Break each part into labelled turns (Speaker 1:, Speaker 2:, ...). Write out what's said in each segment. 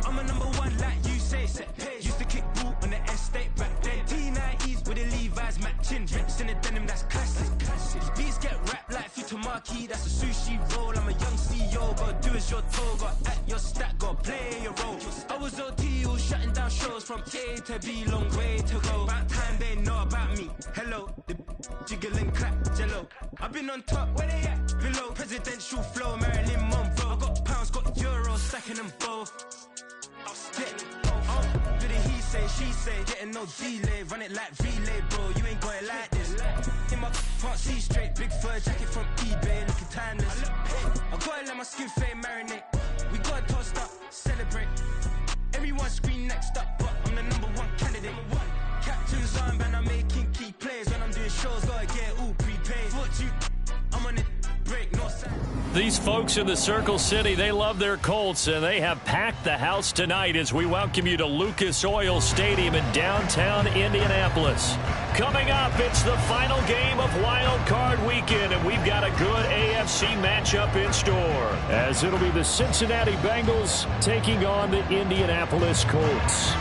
Speaker 1: I'm a number one like you say. Set pace. Used to kick boot on the estate back then. T90s with the Levi's matching. Drips in the denim, that's classic. These beats get wrapped like Futamaki. That's a sushi roll. I'm a young CEO. Gotta do as you're told. Gotta act your stat. Gotta play your role. I was OT, all shutting down shows from A to B. Long way to go. About time they know about me. Hello, the jiggle and clap, jello. I've been on top, where they at? Below, presidential flow, Marilyn Monroe. I got pounds, got euros, stacking them both. I'll stick. Do the he say, she say, getting no delay. Run it like relay, bro, you ain't got it like this. In my can't see straight, big fur jacket from eBay, looking timeless. I gotta let my skin fade marinate. We gotta toast up, celebrate. Everyone scream next up, but I'm the number one candidate. Captain's armband, I'm making key plays. When I'm doing shows, gotta get all prepaid. What you, I'm on it, break, no sign.
Speaker 2: These folks in the Circle City, they love their Colts, and they have packed the house tonight as we welcome you to Lucas Oil Stadium in downtown Indianapolis. Coming up, it's the final game of Wild Card Weekend, and we've got a good AFC matchup in store, as it'll be the Cincinnati Bengals taking on the Indianapolis Colts.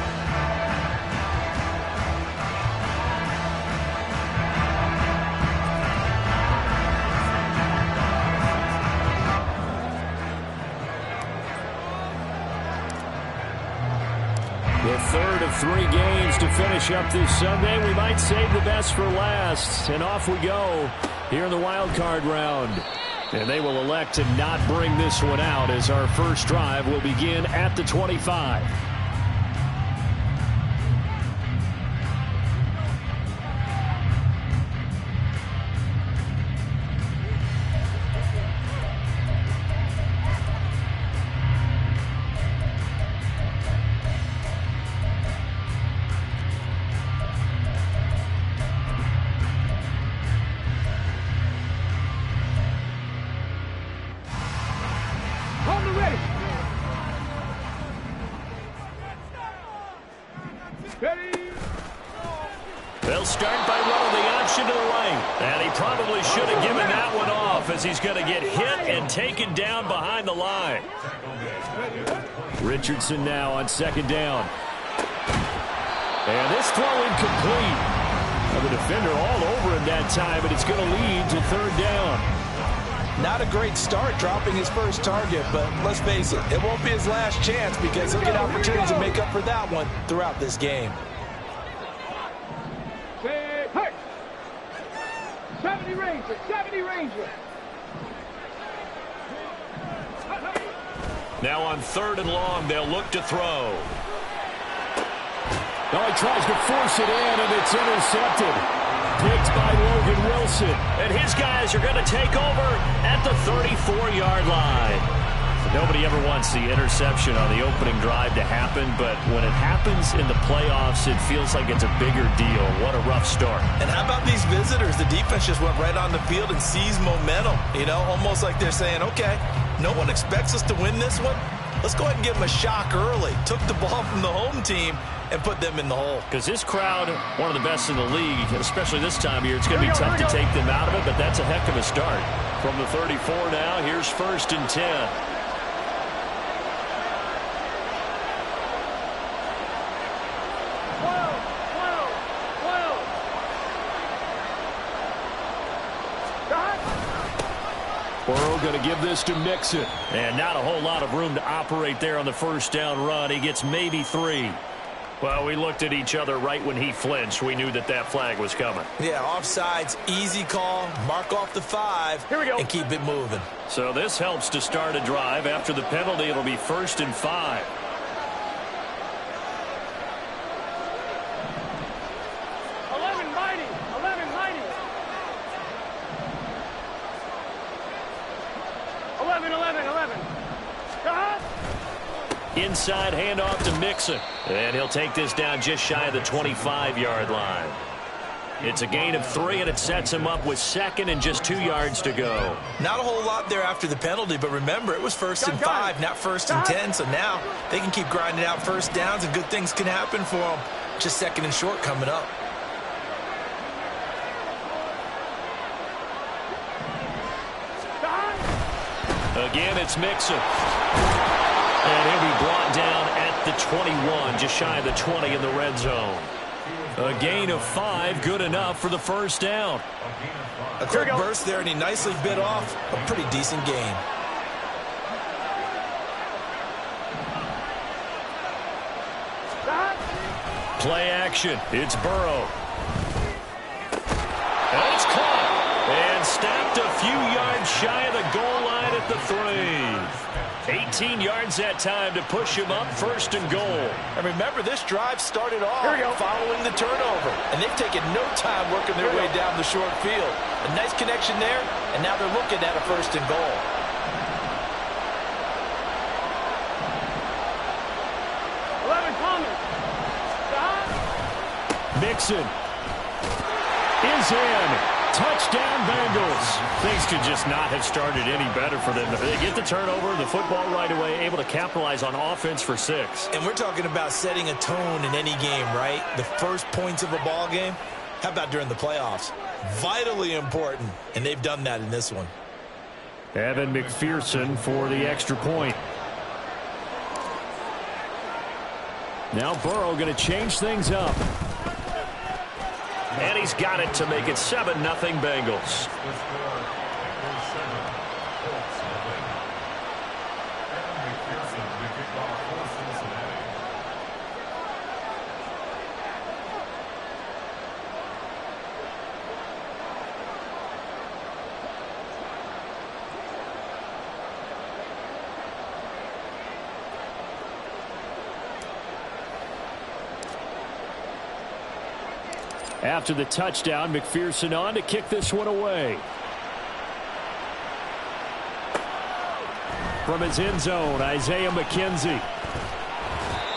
Speaker 2: The third of 3 games to finish up this Sunday. We might save the best for last. And off we go here in the wild card round. And they will elect to not bring this one out as our first drive will begin at the 25. They'll start by running the option to the right. And he probably should have given that one off as he's going to get hit and taken down behind the line. Richardson now on second down. And this throw incomplete. The defender all over him that time, but it's going to lead to third down.
Speaker 3: Not a great start dropping his first target, but let's face it, it won't be his last chance because he'll get opportunities to make up for that one throughout this game.
Speaker 4: 70 Ranger, 70 Ranger.
Speaker 2: Now on third and long, they'll look to throw.
Speaker 5: Oh, he tries to force it in, and it's intercepted. Picked by Logan Wilson.
Speaker 2: And his guys are going to take over at the 34-yard line. Nobody ever wants the interception on the opening drive to happen, but when it happens in the playoffs, it feels like it's a bigger deal. What a rough start.
Speaker 3: And how about these visitors? The defense just went right on the field and seized momentum. You know, almost like they're saying, okay, no one expects us to win this one. Let's go ahead and give them a shock early. Took the ball from the home team and put them in the hole.
Speaker 2: Because this crowd, one of the best in the league, especially this time of year, it's going to be tough to take them out of it, but that's a heck of a start. From the 34 now, here's 1st and 10.
Speaker 5: Burrow going to give this to Mixon.
Speaker 2: And not a whole lot of room to operate there on the first down run. He gets maybe 3. Well, we looked at each other right when he flinched. We knew that that flag was coming.
Speaker 3: Yeah, offsides, easy call. Mark off the 5
Speaker 4: Here we go.
Speaker 3: And keep it moving.
Speaker 2: So this helps to start a drive. After the penalty, it'll be 1st and 5. Inside handoff to Mixon. And he'll take this down just shy of the 25-yard line. It's a gain of 3, and it sets him up with 2nd and just 2 yards to go.
Speaker 3: Not a whole lot there after the penalty, but remember, it was 1st and 5, not 1st and 10. So now they can keep grinding out first downs, and good things can happen for them. Just 2nd and short coming up.
Speaker 2: Again, it's Mixon. And he'll be brought down at 21, just shy of the 20 in the red zone. A gain of 5, good enough for the first down.
Speaker 3: A quick burst there, and he nicely bit off a pretty decent gain.
Speaker 2: Play action. It's Burrow. And it's caught. And stopped a few yards shy of the goal line at the 3. 18 yards that time to push him up, first and goal.
Speaker 3: And remember, this drive started off following the turnover. And they've taken no time working their way down the short field. A nice connection there, and now they're looking at a first and goal.
Speaker 2: Mixon is in. Touchdown, Bengals. Things could just not have started any better for them. They get the turnover, the football right away, able to capitalize on offense for 6.
Speaker 3: And we're talking about setting a tone in any game, right? The first points of a ball game. How about during the playoffs? Vitally important, and they've done that in this one.
Speaker 2: Evan McPherson for the extra point. Now Burrow going to change things up. And he's got it to make it 7-0 Bengals. After the touchdown, McPherson on to kick this one away. From his end zone, Isaiah McKenzie.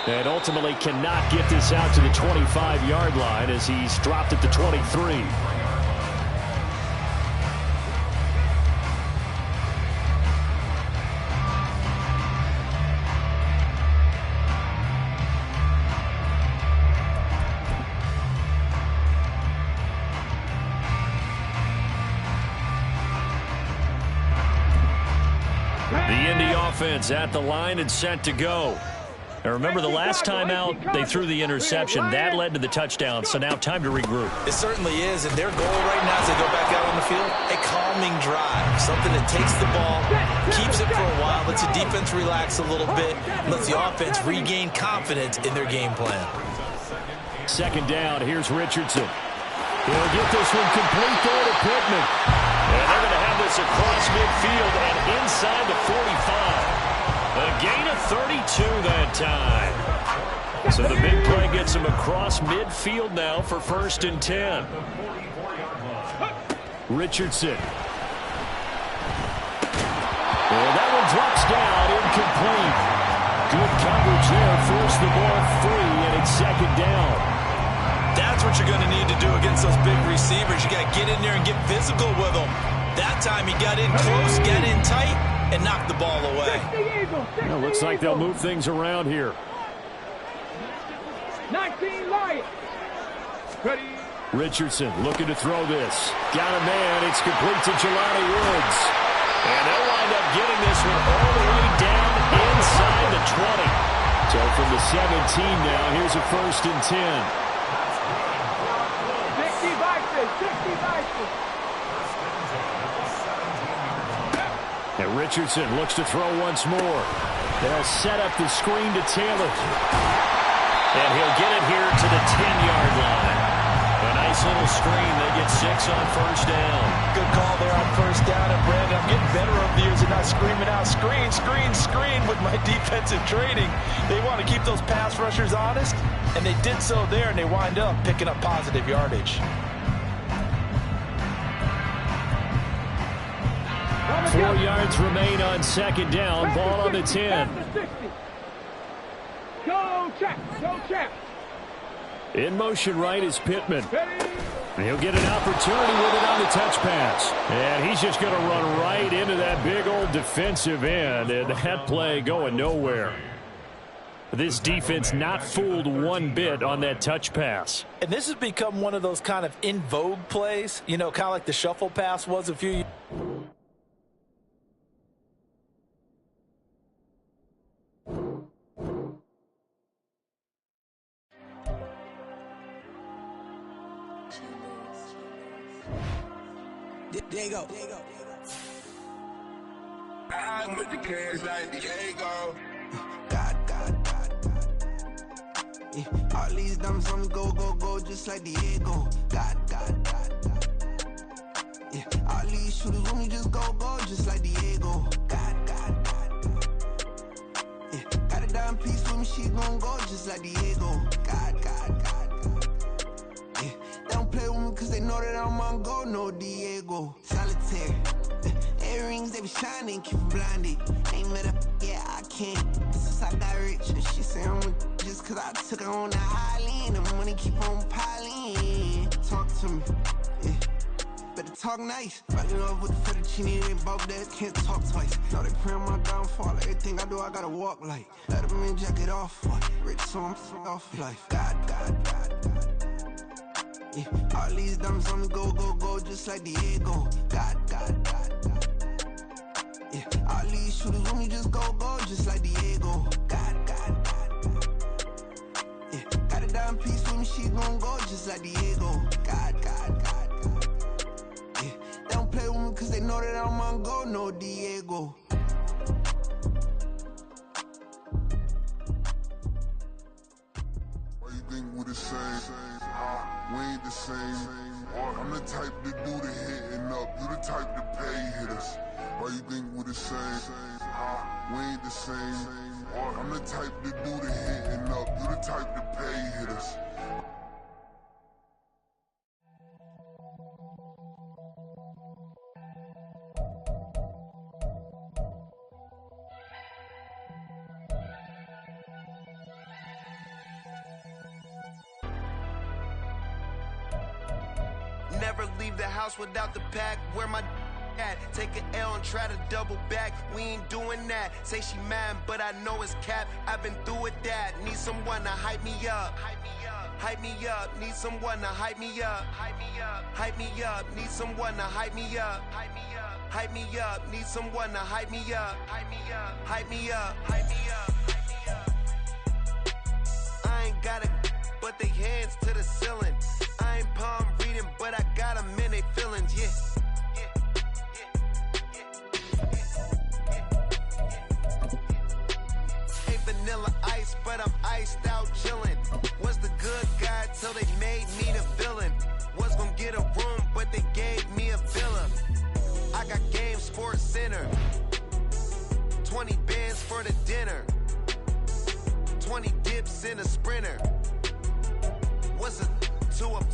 Speaker 2: And ultimately cannot get this out to the 25-yard line as he's dropped at the 23. Offense at the line and set to go. Now remember, the last time out they threw the interception. That led to the touchdown, so now time to regroup.
Speaker 3: It certainly is, and their goal right now as they go back out on the field, a calming drive, something that takes the ball, keeps it for a while, lets the defense relax a little bit, lets the offense regain confidence in their game plan.
Speaker 2: Second down, here's Richardson. He'll get this one complete there to Pittman. And they're going to have this across midfield and inside the 45. A gain of 32 that time. So the big play gets him across midfield now for 1st and 10. Richardson. And that one drops down, incomplete. Good coverage there, force the ball free, and it's 2nd down.
Speaker 3: That's what you're going to need to do against those big receivers. You got to get in there and get physical with them. That time he got in close, got in tight, and knocked the ball away.
Speaker 2: Well, looks like they'll move things around here.
Speaker 4: 19 Lions.
Speaker 2: Richardson looking to throw this. Got a man. It's complete to Jelani Woods. And they'll wind up getting this one all the way down inside the 20. So from the 17 now, here's a 1st and 10.
Speaker 4: 60 Vikings.
Speaker 2: And Richardson looks to throw once more. They'll set up the screen to Taylor. And he'll get it here to the 10-yard line. A nice little screen. They get 6 on 1st down.
Speaker 3: Good call there on 1st down. And Brandon, I'm getting better over the years and not screaming out, screen, screen, screen with my defensive training. They want to keep those pass rushers honest, and they did so there, and they wind up picking up positive yardage.
Speaker 2: 4 yards remain on 2nd down. Ball on the 10.
Speaker 4: Go, Chap. Go, Chap.
Speaker 2: In motion right is Pittman. And he'll get an opportunity with it on the touch pass. And he's just going to run right into that big old defensive end. And that play going nowhere. This defense not fooled one bit on that touch pass.
Speaker 3: And this has become one of those kind of in vogue plays. You know, kind of like the shuffle pass was a few years
Speaker 6: Diego.
Speaker 7: I'm with the cash like Diego.
Speaker 6: God. Yeah, all these diamonds on me go, just like Diego. God. Yeah, all these shooters on me just go, just like Diego. God. Yeah, got a dime piece with me, she gon' go just like Diego. God. Yeah, they don't play with me cause they know that I'm on go, no Diego. Solitaire. Earrings, they be shining, keep them blinded. Ain't met up, yeah, I can't. Since I got rich, and she say I'm just cause I took her on the island. The money keep on piling. Talk to me, yeah. Better talk nice. Fucking up with the fettuccine, they both that can't talk twice. Now they praying my downfall. Everything I do, I gotta walk like. Let them in, jacket off. Rich, so I'm off life. God. Yeah, all these diamonds on me go, just like Diego. God. Yeah, all these shooters on me just go, just like Diego. God. Yeah, got a dime piece with me, she gon' go just like Diego. God. Yeah, they don't play with me cause they know that I'm on go, no Diego.
Speaker 8: Why you think we the same? We ain't the same. I'm the type to do the hitting up. You the type to pay hitters. Why you think we the same? We ain't the same. I'm the type to do the hitting up. You the type to pay hitters.
Speaker 9: Never leave the house without the pack. Where my at? Take an L and try to double back. We ain't doing that. Say she mad, but I know it's cap. I've been through with that. Need someone to hype me up. Hype me up. Need someone to hype me up. Hype me up. Need someone to hype me up. Hype me up. Need someone to hype me up. Hype me up. I ain't got it, but they hands to the ceiling. I ain't palm reading, but I got them in they feelings, yeah. Ain't vanilla ice, but I'm iced out chillin'. Was the good guy till they made me the villain. Was gonna get a room, but they gave me a villa. I got game, Sports Center. 20 bands for the dinner. 20 dips in a Sprinter. What's a two up.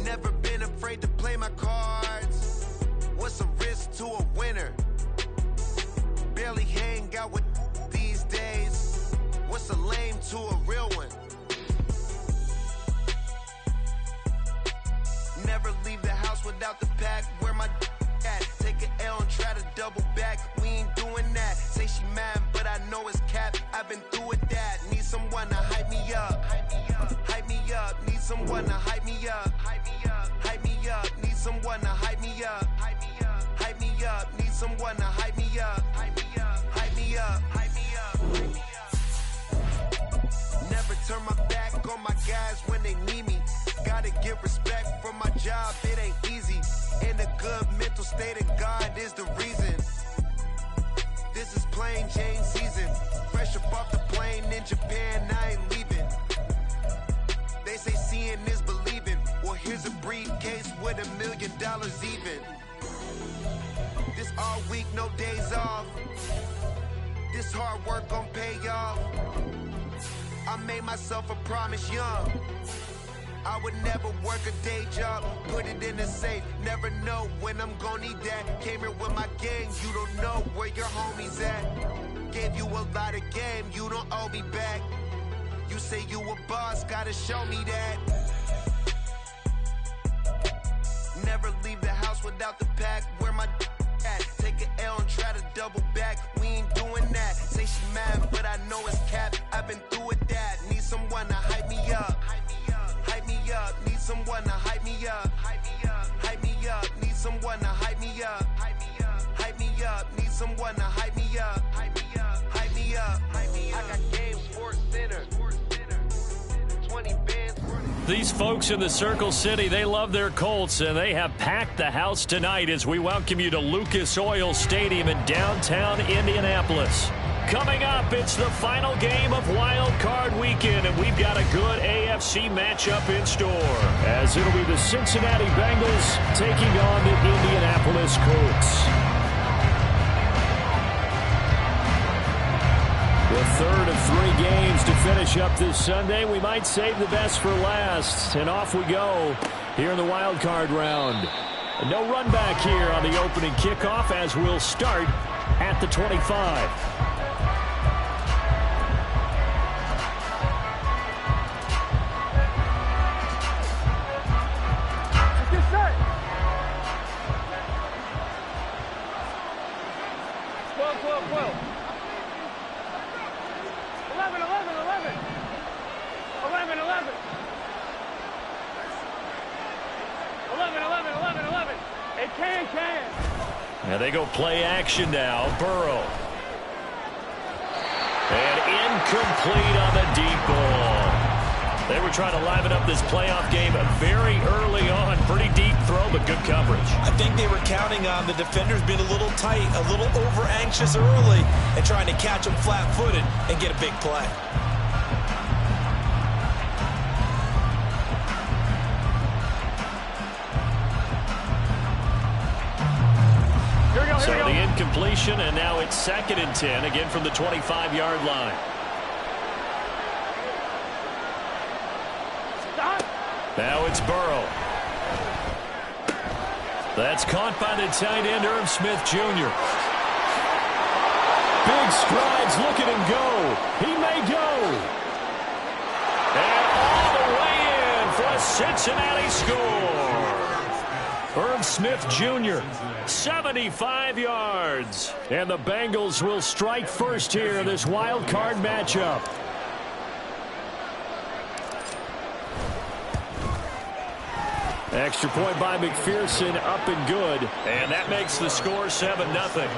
Speaker 9: Never been afraid to play my cards. What's a risk to a winner? Barely hang out with these days. What's a lame to a real one? Never leave the house without the pack. Where my at? Take an L and try to double back. We ain't doing that. Say she mad, but I know it's cap. I've been through with that. Need someone to hype me up. Hype me up. Need someone to hype me up. Hype me up. Need someone to hype me up. Hype me up. Need someone to hype me up. Hype me up. Never turn my back on my guys when they need me. Gotta give respect for my job, it ain't easy. In a good mental state of God is the reason. This is plain Jane season. Fresh up off the plane in Japan, I ain't leaving. They say seeing is believing. Well, here's a briefcase with $1 million even. This all week, no days off. This hard work gon' pay off. I made myself a promise young. I would never work a day job, put it in the safe, never know when I'm gon' need that. Came here with my gang, you don't know where your homies at. Gave you a lot of game, you don't owe me back. You say you a boss, gotta show me that. Never leave the house without the pack, where my at? Take an L and try to double back, we ain't doing that. Say she mad, but I know it's cap, I've been through with that. Need someone to hype me up. Hype me up, need someone to hype me up. Hype me up, need someone to hype me up. Hype me up, need someone to hype me up. Hype me up. I got game, Sports Center. 20 bands.
Speaker 2: These folks in the Circle City, they love their Colts, and they have packed the house tonight as we welcome you to Lucas Oil Stadium in downtown Indianapolis. Coming up, it's the final game of Wild Card Weekend, and we've got a good AFC matchup in store.
Speaker 5: As it'll be the Cincinnati Bengals taking on the Indianapolis Colts. The third of 3 games to finish up this Sunday. We might save the best for last. And off we go here in the wild card round. No run back here on the opening kickoff as we'll start at the 25.
Speaker 2: And they go play action now. Burrow. And incomplete on the deep ball. They were trying to liven up this playoff game very early on. Pretty deep throw, but good coverage.
Speaker 3: I think they were counting on the defenders being a little tight, a little over-anxious early, and trying to catch them flat-footed and get a big play.
Speaker 2: So the incompletion, and now it's 2nd and 10, again from the 25-yard line. Now it's Burrow. That's caught by the tight end, Irv Smith Jr.
Speaker 5: Big strides. Look at him go. He may go.
Speaker 2: And all the way in for a Cincinnati score. Irv Smith Jr., 75 yards.
Speaker 5: And the Bengals will strike first here in this wild card matchup. Extra point by McPherson, up and good.
Speaker 2: And that makes the score 7-0.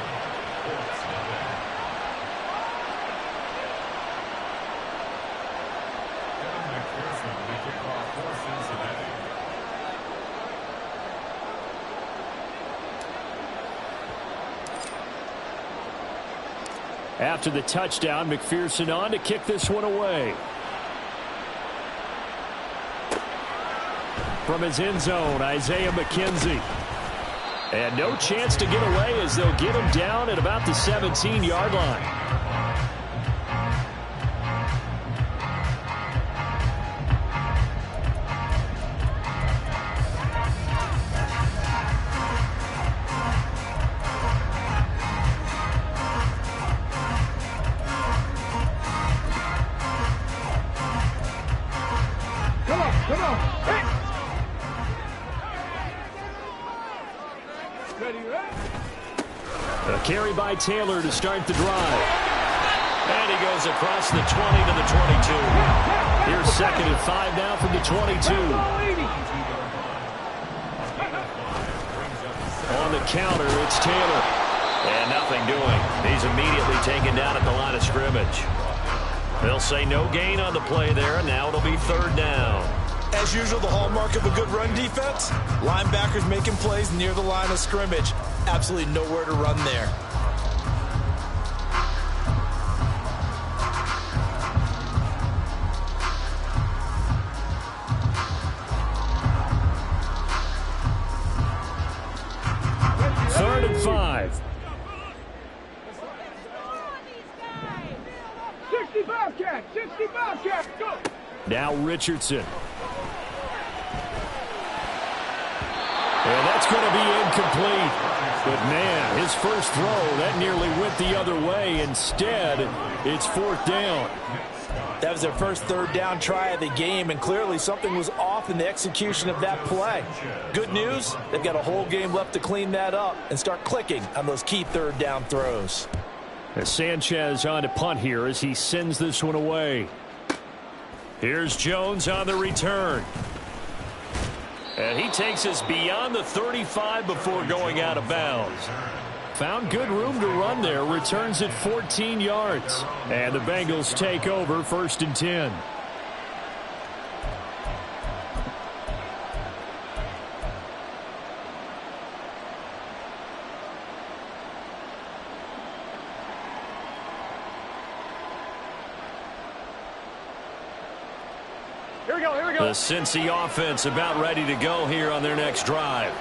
Speaker 5: After the touchdown, McPherson on to kick this one away. From his end zone, Isaiah McKenzie. And no chance to get away as they'll get him down at about the 17-yard line.
Speaker 4: Come on. Hey.
Speaker 5: A carry by Taylor to start the drive.
Speaker 2: And he goes across the 20 to the 22.
Speaker 5: Here's 2nd and 5 now from the 22. On the counter, it's Taylor.
Speaker 2: And nothing doing. He's immediately taken down at the line of scrimmage. They'll say no gain on the play there, and now it'll be 3rd down.
Speaker 3: As usual, the hallmark of a good run defense, linebackers making plays near the line of scrimmage. Absolutely nowhere to run there.
Speaker 5: Third and 5.
Speaker 4: 65 cat, go!
Speaker 5: Now Richardson. And that's going to be incomplete. But, man, his first throw, that nearly went the other way. Instead, it's 4th down.
Speaker 3: That was their first 3rd down try of the game, and clearly something was off in the execution of that play. Good news, they've got a whole game left to clean that up and start clicking on those key 3rd down throws.
Speaker 5: As Sanchez on to punt here as he sends this one away.
Speaker 2: Here's Jones on the return. And he takes us beyond the 35 before going out of bounds.
Speaker 5: Found good room to run there. Returns at 14 yards. And the Bengals take over 1st and 10.
Speaker 4: Here we go, here we go.
Speaker 2: The Cincy offense about ready to go here on their next drive.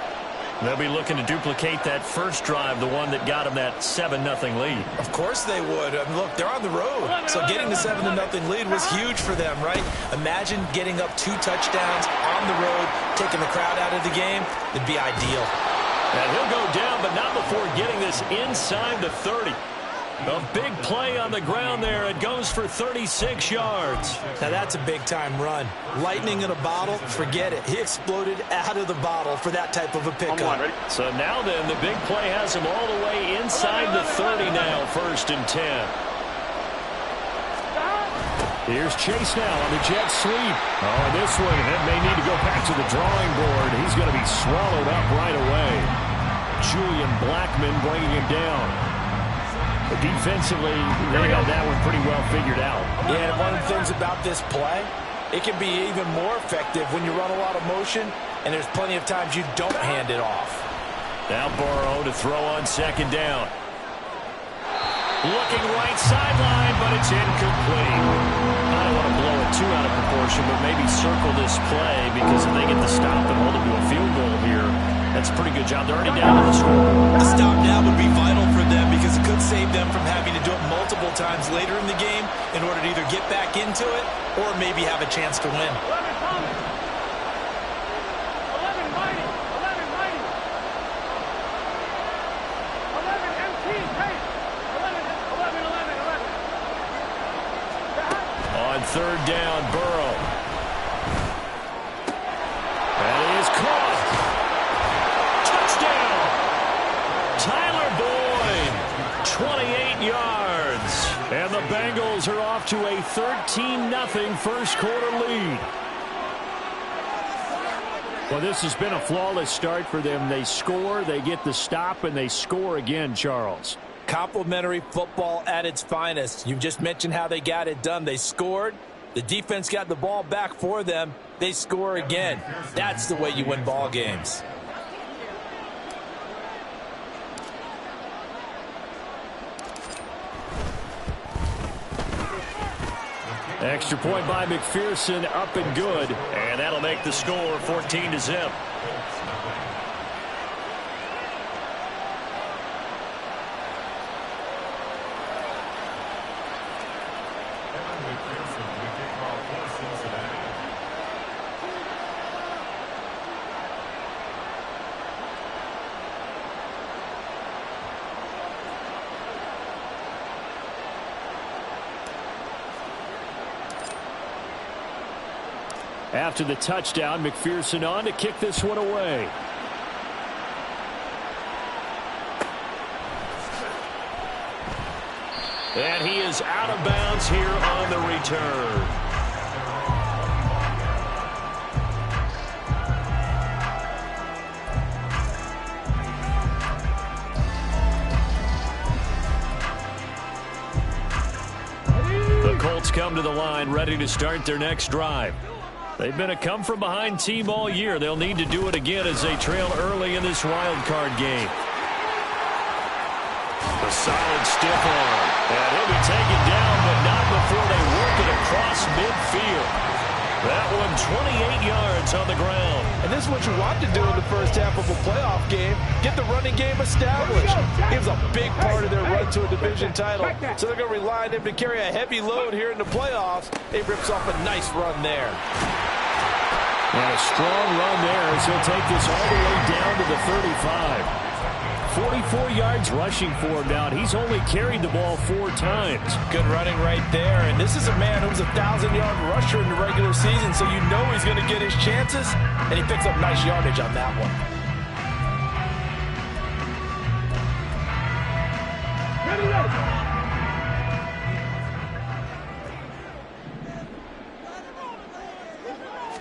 Speaker 2: They'll be looking to duplicate that first drive, the one that got them that 7-0 lead.
Speaker 3: Of course they would. I mean, look, they're on the road. So getting the 7-0 lead was huge for them, right? Imagine getting up 2 touchdowns on the road, taking the crowd out of the game. It'd be ideal.
Speaker 2: And he'll go down, but not before getting this inside the 30. A big play on the ground there. It goes for 36 yards.
Speaker 3: Now that's a big-time run. Lightning in a bottle, forget it. He exploded out of the bottle for that type of a pickup.
Speaker 2: So now then, the big play has him all the way inside the 30 now, 1st and 10. Here's Chase now on the jet sweep. Oh, this one, it may need to go back to the drawing board. He's going to be swallowed up right away. Julian Blackmon bringing him down. But defensively, they got that one pretty well figured out.
Speaker 3: Yeah, and one of the things about this play, it can be even more effective when you run a lot of motion, and there's plenty of times you don't hand it off.
Speaker 2: Now Burrow to throw on 2nd down. Looking right sideline, but it's incomplete. I don't want to blow it too out of proportion, but maybe circle this play, because if they get the stop and hold it to a field goal here, that's a pretty good job. They're already down to the score.
Speaker 3: A stop now would be vital for them because it could save them from having to do it multiple times later in the game in order to either get back into it or maybe have a chance to win.
Speaker 4: 11 Thomas. 11 Mighty. 11 Mighty. 11 MT Tate. 11.
Speaker 2: On 3rd down, Burrow. And he is caught. Touchdown! Tyler Boyd, 28 yards. And the Bengals are off to a 13-0 first quarter lead. Well, this has been a flawless start for them. They score, they get the stop, and they score again, Charles.
Speaker 3: Complimentary football at its finest. You just mentioned how they got it done. They scored. The defense got the ball back for them. They score again. That's the way you win ball games.
Speaker 2: Extra point by McPherson, up and good. And that'll make the score 14-0. After the touchdown, McPherson on to kick this one away. And he is out of bounds here on the return. The Colts come to the line, ready to start their next drive. They've been a come-from-behind team all year. They'll need to do it again as they trail early in this wild card game. A solid stiff arm. And he'll be taken down, but not before they work it across midfield. That one 28 yards on the ground.
Speaker 3: And this is what you want to do in the first half of a playoff game. Get the running game established. He was a big part of their run to a division title. So they're going to rely on him to carry a heavy load here in the playoffs. He rips off a nice run there.
Speaker 2: And a strong run there as he'll take this all the way down to the 35. 44 yards rushing for him now. He's only carried the ball 4 times.
Speaker 3: Good running right there. And this is a man who's a 1,000-yard rusher in the regular season, so you know he's going to get his chances. And he picks up nice yardage on that one.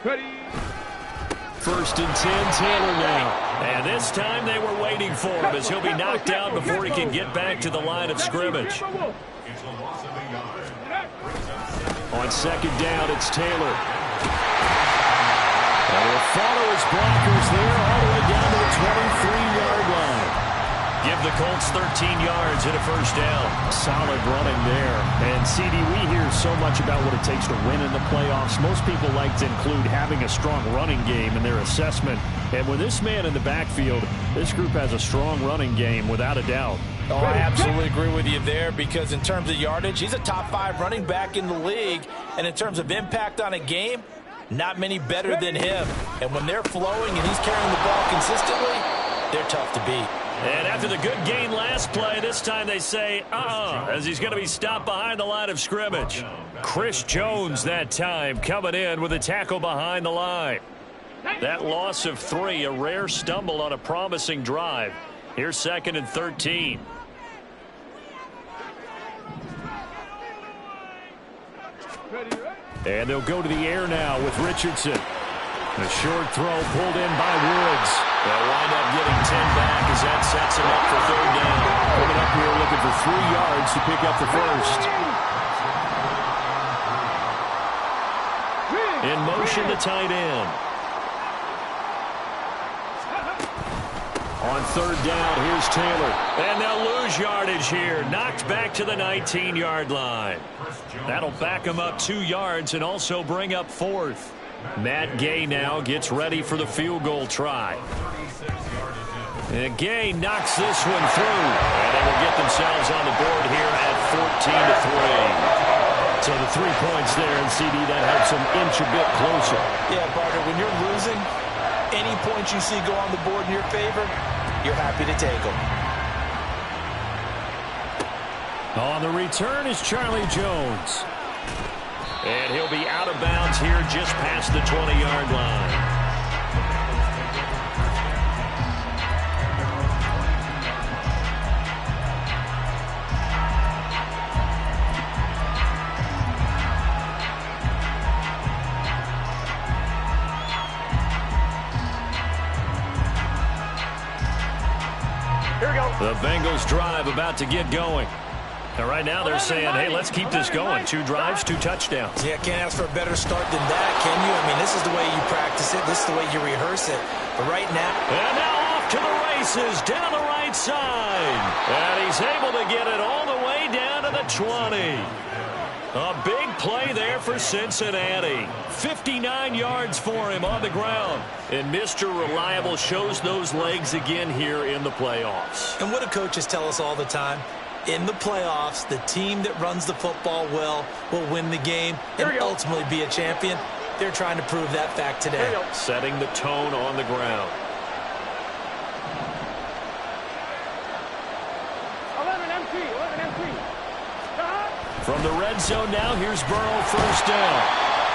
Speaker 4: Ready.
Speaker 2: 1st and 10, Taylor now. And this time they were waiting for him as he'll be knocked down before he can get back to the line of scrimmage. On 2nd down, it's Taylor. And he'll follow his blockers there all the way down to the 23-yard line. Give the Colts 13 yards and a first down.
Speaker 5: Solid running there. And, CD, we hear so much about what it takes to win in the playoffs. Most people like to include having a strong running game in their assessment. And with this man in the backfield, this group has a strong running game without a doubt.
Speaker 3: Oh, I absolutely agree with you there, because in terms of yardage, he's a top 5 running back in the league. And in terms of impact on a game, not many better than him. And when they're flowing and he's carrying the ball consistently, they're tough to beat.
Speaker 2: And after the good gain last play, this time they say, as he's going to be stopped behind the line of scrimmage. Chris Jones that time coming in with a tackle behind the line. That loss of 3, a rare stumble on a promising drive. Here's 2nd and 13.
Speaker 5: And they'll go to the air now with Richardson. A short throw pulled in by Woods.
Speaker 2: They'll wind up getting 10 back as that sets him up for 3rd down.
Speaker 5: Coming up here looking for 3 yards to pick up the first.
Speaker 2: In motion, the tight end.
Speaker 5: On 3rd down, here's Taylor.
Speaker 2: And they'll lose yardage here. Knocked back to the 19-yard line. That'll back him up 2 yards and also bring up 4th. Matt Gay now gets ready for the field goal try. And Gay knocks this one through. And they will get themselves on the board here at 14-3.
Speaker 5: So the 3 points there, and CD, that helps them inch a bit closer.
Speaker 3: Yeah, Barter, when you're losing, any points you see go on the board in your favor, you're happy to take them.
Speaker 5: On the return is Charlie Jones.
Speaker 2: And he'll be out of bounds here just past the 20-yard line.
Speaker 4: Here we go.
Speaker 2: The Bengals drive about to get going. And right now they're saying, hey, let's keep this going. 2 drives, 2 touchdowns.
Speaker 3: Yeah, can't ask for a better start than that, can you? I mean, this is the way you practice it. This is the way you rehearse it. But right now...
Speaker 2: And now off to the races down the right side. And he's able to get it all the way down to the 20. A big play there for Cincinnati. 59 yards for him on the ground. And Mr. Reliable shows those legs again here in the playoffs.
Speaker 3: And what do coaches tell us all the time? In the playoffs, the team that runs the football well will win the game and ultimately be a champion. They're trying to prove that fact today.
Speaker 2: Setting the tone on the ground.
Speaker 4: 11 empty.
Speaker 2: From the red zone now, here's Burrow, first down.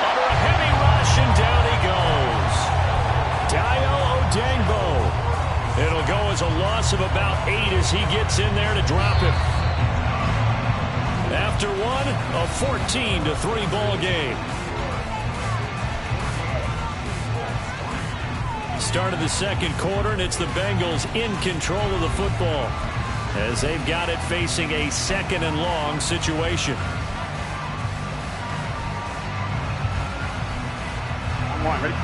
Speaker 2: Under a heavy rush, and down he goes. Dio Odengbo. It'll go as a loss of about 8 as he gets in there to drop him. After one, a 14-3 ball game. Start of the 2nd quarter, and it's the Bengals in control of the football as they've got it facing a 2nd and long situation.
Speaker 4: I'm on, ready?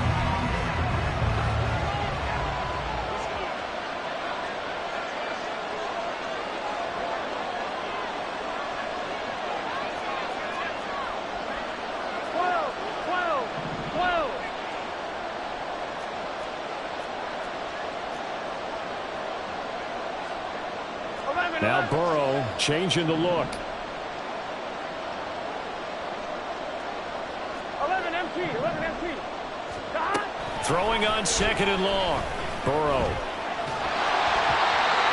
Speaker 5: Now Burrow changing the look.
Speaker 4: 11 empty.
Speaker 2: Throwing on 2nd and long. Burrow.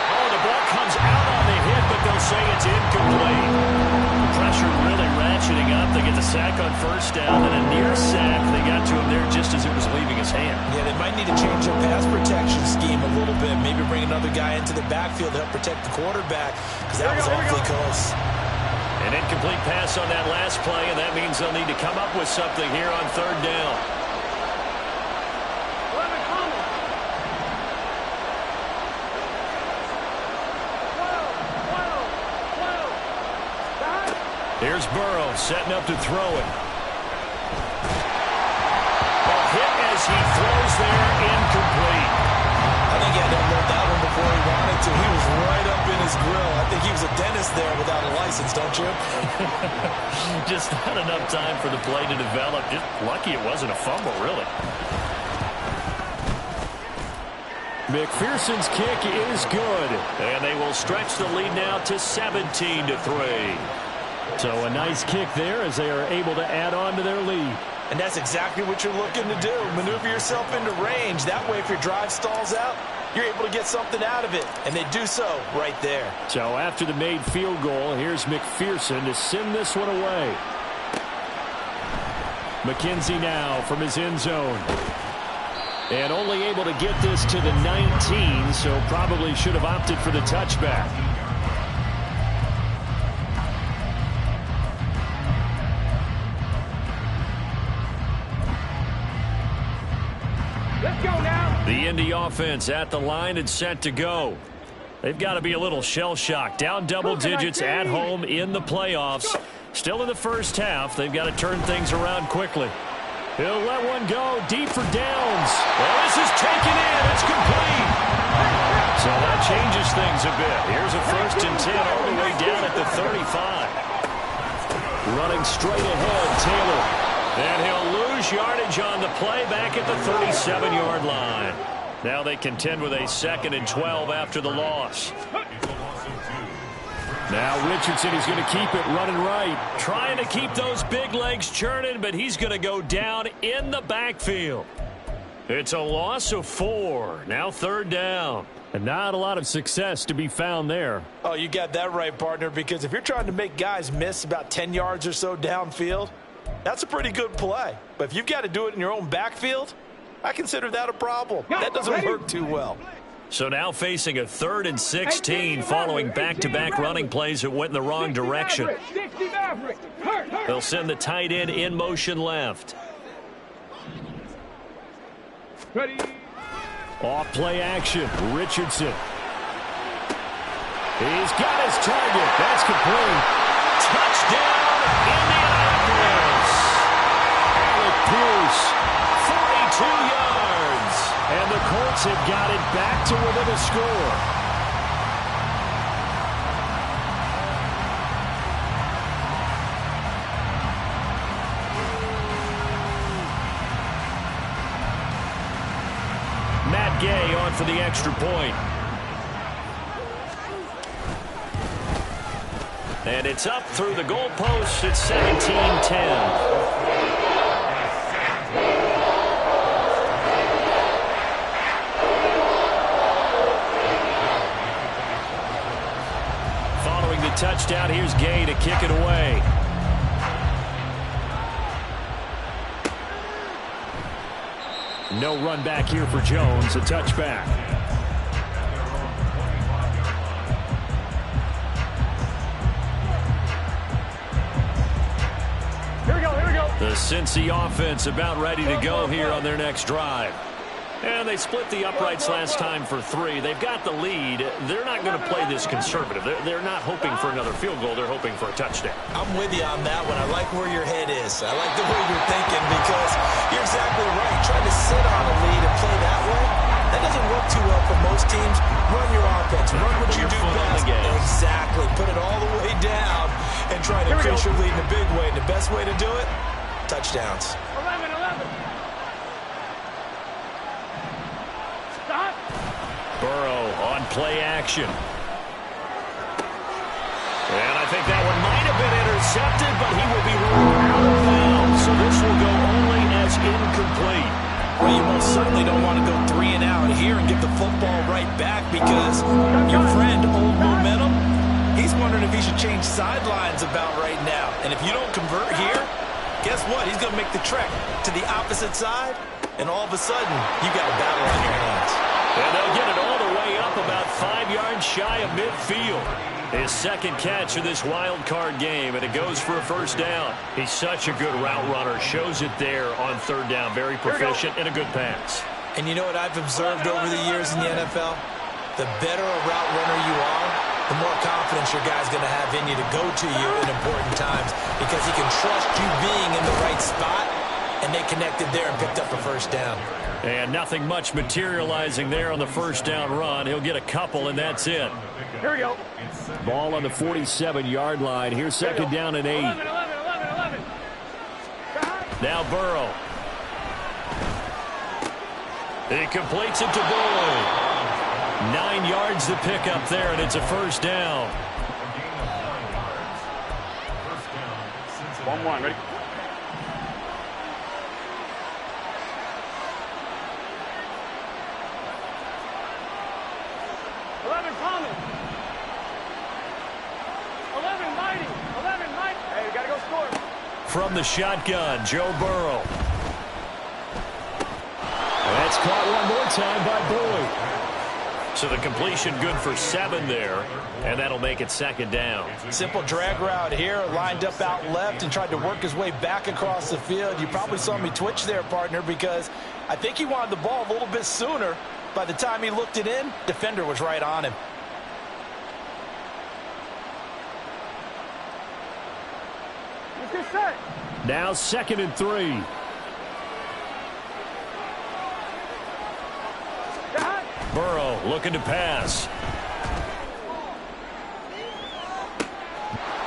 Speaker 2: Oh, the ball comes out on the hit, but they'll say it's incomplete. The pressure really ratcheting up. They get the sack on 1st down, and a near sack. They got to him there just as it was leaving his hand.
Speaker 3: Yeah, they might need to change their pass protection scheme a little bit. Maybe bring another guy into the backfield to help protect the quarterback, because that was awfully close.
Speaker 2: An incomplete pass on that last play, and that means they'll need to come up with something here on 3rd down.
Speaker 4: 11 coming. 12.
Speaker 2: Here's Burrow setting up to throw it. A hit as he throws there, incomplete.
Speaker 3: I think he had to unload that one before he wanted going to. He was right up in his grill. I think he was a dentist there without a license, don't you?
Speaker 2: Just not enough time for the play to develop. Just lucky it wasn't a fumble, really.
Speaker 5: McPherson's kick is good.
Speaker 2: And they will stretch the lead now to 17-3.
Speaker 5: So a nice kick there as they are able to add on to their lead.
Speaker 3: And that's exactly what you're looking to do. Maneuver yourself into range. That way, if your drive stalls out, you're able to get something out of it. And they do so right there.
Speaker 5: So after the made field goal, here's McPherson to send this one away. McKenzie now from his end zone. And only able to get this to the 19, so probably should have opted for the touchback.
Speaker 4: Let's go now.
Speaker 2: The Indy offense at the line and set to go. They've got to be a little shell-shocked. Down double digits at home in the playoffs. Still in the first half. They've got to turn things around quickly.
Speaker 5: He'll let one go deep for downs.
Speaker 2: Well, this is taken in. It's complete. So that changes things a bit. Here's a 1st and 10 all the way down at the 35.
Speaker 5: Running straight ahead, Taylor.
Speaker 2: And he'll lose yardage on the play back at the 37-yard line. Now they contend with a 2nd and 12 after the loss.
Speaker 5: Now Richardson is going to keep it running right.
Speaker 2: Trying to keep those big legs churning, but he's going to go down in the backfield. It's a loss of 4. Now 3rd down.
Speaker 5: And not a lot of success to be found there.
Speaker 3: Oh, you got that right, partner, because if you're trying to make guys miss about 10 yards or so downfield, that's a pretty good play. But if you've got to do it in your own backfield, I consider that a problem. That doesn't work too well.
Speaker 2: So now facing a 3rd and 16 following back-to-back running plays that went in the wrong direction. They'll send the tight end in motion left.
Speaker 4: Ready.
Speaker 5: Off play action. Richardson. He's got his target. That's complete.
Speaker 2: Touchdown, Indianapolis.
Speaker 5: Alec Pierce.
Speaker 2: 42 yards.
Speaker 5: And the Colts have got it back to within a score.
Speaker 2: Matt Gay on for the extra point. And it's up through the goalpost at 17-10. Touchdown. Here's Gay to kick it away.
Speaker 5: No run back here for Jones. A touchback.
Speaker 4: Here we go, here we go.
Speaker 2: The Cincy offense about ready to go here on their next drive. And they split the uprights last time for 3. They've got the lead. They're not going to play this conservative. They're not hoping for another field goal. They're hoping for a touchdown.
Speaker 3: I'm with you on that one. I like where your head is. I like the way you're thinking because you're exactly right. Trying to sit on a lead and play that way, that doesn't work too well for most teams. Run your offense. Run what you do best. Exactly. Put it all the way down and try to increase your lead in a big way. And the best way to do it, touchdowns.
Speaker 4: 11.
Speaker 2: Burrow on play action. And I think that one might have been intercepted, but he will be ruled out of bounds. So this will go only as incomplete.
Speaker 3: Well, you most certainly don't want to go 3 and out here and get the football right back because your friend, Old Momentum, he's wondering if he should change sidelines about right now. And if you don't convert here, guess what? He's going to make the trek to the opposite side, and all of a sudden, you got a battle on your hands.
Speaker 2: And they'll get it all the way up about 5 yards shy of midfield. His 2nd catch of this wild card game, and it goes for a 1st down. He's such a good route runner. Shows it there on 3rd down. Very proficient and a good pass.
Speaker 3: And you know what I've observed over the years in the NFL? The better a route runner you are, the more confidence your guy's going to have in you to go to you in important times because he can trust you being in the right spot and they connected there and picked up a first down.
Speaker 2: And nothing much materializing there on the first down run. He'll get a couple, and that's it.
Speaker 4: Here we go.
Speaker 5: Ball on the 47-yard line. Here's second down and 8.
Speaker 4: 11.
Speaker 2: Now Burrow. He completes it to Boyd. 9 yards to pick up there, and it's a first down.
Speaker 4: 1-1, ready?
Speaker 2: From the shotgun, Joe Burrow. That's caught one more time by Boyd. So the completion good for 7 there, and that'll make it second down.
Speaker 3: Simple drag route here, lined up out left and tried to work his way back across the field. You probably saw me twitch there, partner, because I think he wanted the ball a little bit sooner. By the time he looked it in, defender was right on him.
Speaker 5: Now 2nd and 3.
Speaker 2: Burrow looking to pass.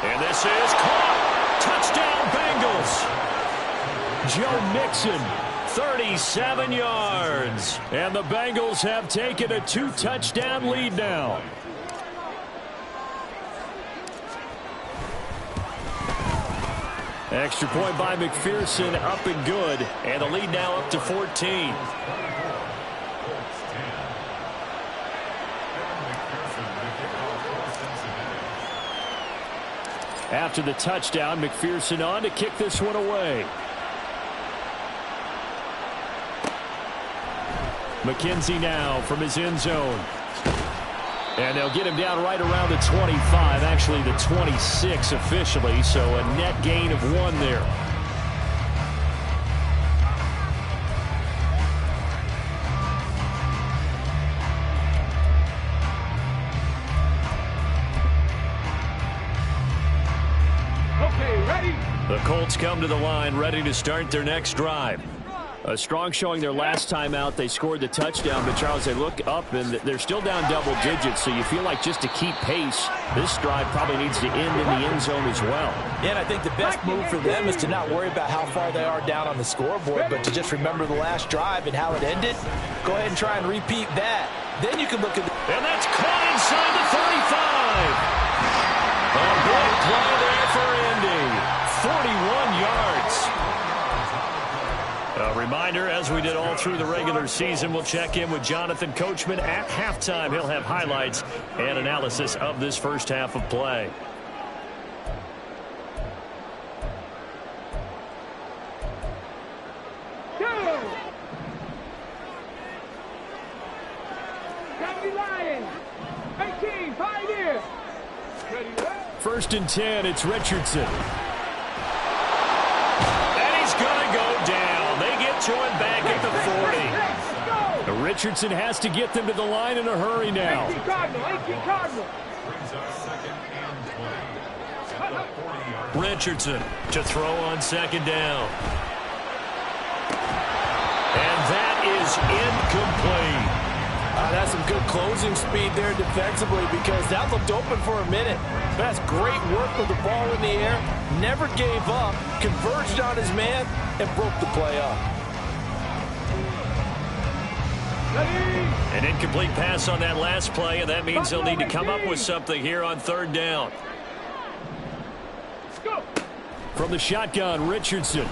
Speaker 2: And this is caught. Touchdown, Bengals.
Speaker 5: Joe Mixon, 37 yards. And the Bengals have taken a 2-touchdown lead now. Extra point by McPherson, up and good.
Speaker 2: And the lead now up to 14.
Speaker 5: After the touchdown, McPherson on to kick this one away. McKenzie now from his end zone. And they'll get him down right around the 25, actually the 26 officially, so a net gain of 1 there.
Speaker 4: Okay, ready?
Speaker 2: The Colts come to the line, ready to start their next drive.
Speaker 5: A strong showing their last time out. They scored the touchdown, but Charles, they look up and they're still down double digits, so you feel like just to keep pace, this drive probably needs to end in the end zone as well.
Speaker 3: Yeah, and I think the best move for them is to not worry about how far they are down on the scoreboard, but to just remember the last drive and how it ended. Go ahead and try and repeat that. Then you can look at the...
Speaker 2: And that's caught inside the 35. A big play there for Indy. 41 yards. A reminder, as we did all through the regular season, we'll check in with Jonathan Coachman at halftime. He'll have highlights and analysis of this first half of play.
Speaker 5: First and 10, it's Richardson.
Speaker 2: And he's going to go down. They get to him back at the 40.
Speaker 5: Richardson has to get them to the line in a hurry now.
Speaker 4: 18 Cardinal.
Speaker 2: Richardson to throw on second down. And that is incomplete.
Speaker 3: That's some good closing speed there defensively because that looked open for a minute. That's great work with the ball in the air. Never gave up, converged on his man, and broke the play up.
Speaker 2: An incomplete pass on that last play, and that means they'll need to come up with something here on third down.
Speaker 5: From the shotgun, Richardson.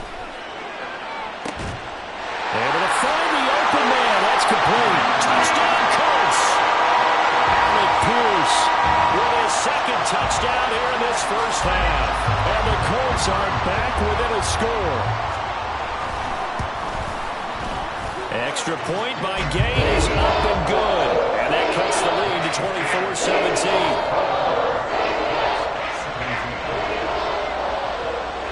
Speaker 5: Able to find the open man. That's complete.
Speaker 2: Touchdown, Colts.
Speaker 5: Alec Pierce
Speaker 2: with his second touchdown here in this first half.
Speaker 5: And the Colts are back within a score.
Speaker 2: Extra point by Gain is up and good. And that cuts the lead to 24-17.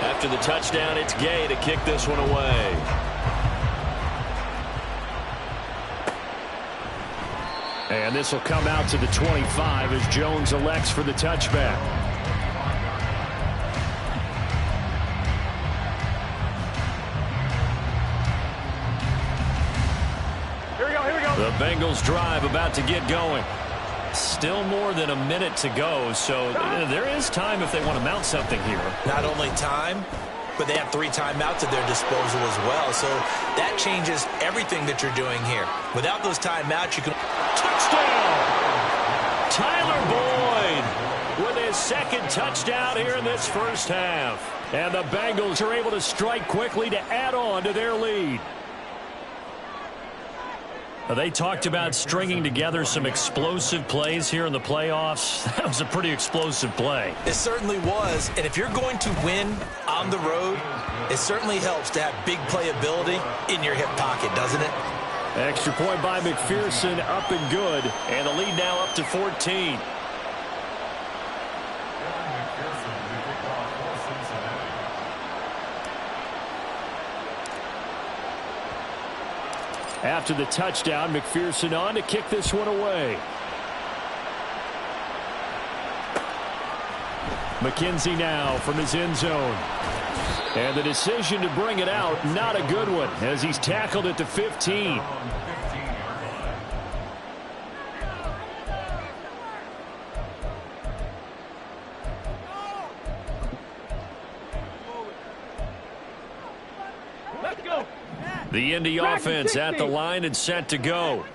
Speaker 2: After the touchdown, it's Gay to kick this one away.
Speaker 5: And this will come out to the 25 as Jones elects for the touchback.
Speaker 2: Bengals drive about to get going. Still more than a minute to go, so there is time if they want to mount something here.
Speaker 3: Not only time, but they have 3 timeouts at their disposal as well. So that changes everything that you're doing here. Without those timeouts, you can...
Speaker 2: Touchdown! Tyler Boyd with his second touchdown here in this first half. And the Bengals are able to strike quickly to add on to their lead. They talked about stringing together some explosive plays here in the playoffs. That was a pretty explosive play.
Speaker 3: It certainly was. And if you're going to win on the road, it certainly helps to have big playability in your hip pocket, doesn't it?
Speaker 5: Extra point by McPherson, up and good.
Speaker 2: And the lead now up to 14.
Speaker 5: After the touchdown, McPherson on to kick this one away. McKenzie now from his end zone. And the decision to bring it out, not a good one, as he's tackled at the 15.
Speaker 4: Let's go.
Speaker 5: The Indy offense at the line and set to go.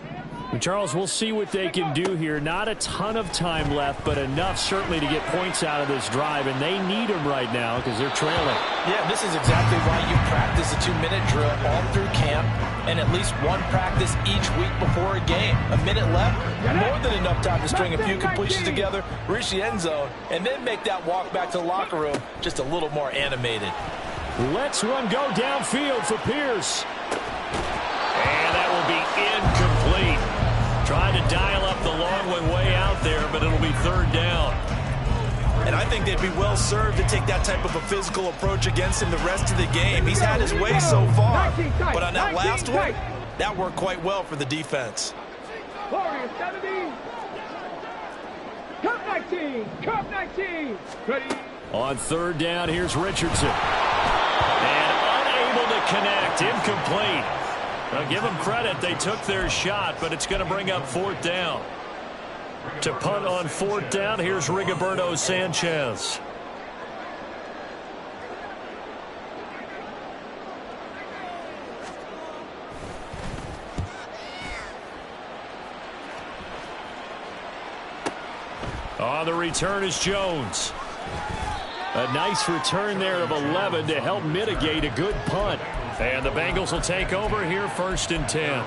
Speaker 5: Charles, we'll see what they can do here. Not a ton of time left, but enough certainly to get points out of this drive, and they need them right now because they're trailing.
Speaker 3: Yeah, this is exactly why you practice a 2-minute drill all through camp and at least one practice each week before a game. A minute left, more than enough time to string a few completions together, reach the end zone, and then make that walk back to the locker room just a little more animated.
Speaker 5: Let's one go downfield for Pierce.
Speaker 2: And that will be incomplete. Trying to dial up the long one way out there, but it'll be third down.
Speaker 3: And I think they'd be well served to take that type of a physical approach against him the rest of the game. He's had his way so far. But on that last one, that worked quite well for the defense.
Speaker 4: Warriors 70. Cup 19. Cup 19. Ready.
Speaker 5: On third down, here's Richardson.
Speaker 2: And unable to connect. Incomplete. Now give them credit. They took their shot, but it's going to bring up fourth down. To punt on fourth down, here's Rigoberto Sanchez. On the return is Jones.
Speaker 5: A nice return there of 11 to help mitigate a good punt.
Speaker 2: And the Bengals will take over here, 1st and 10.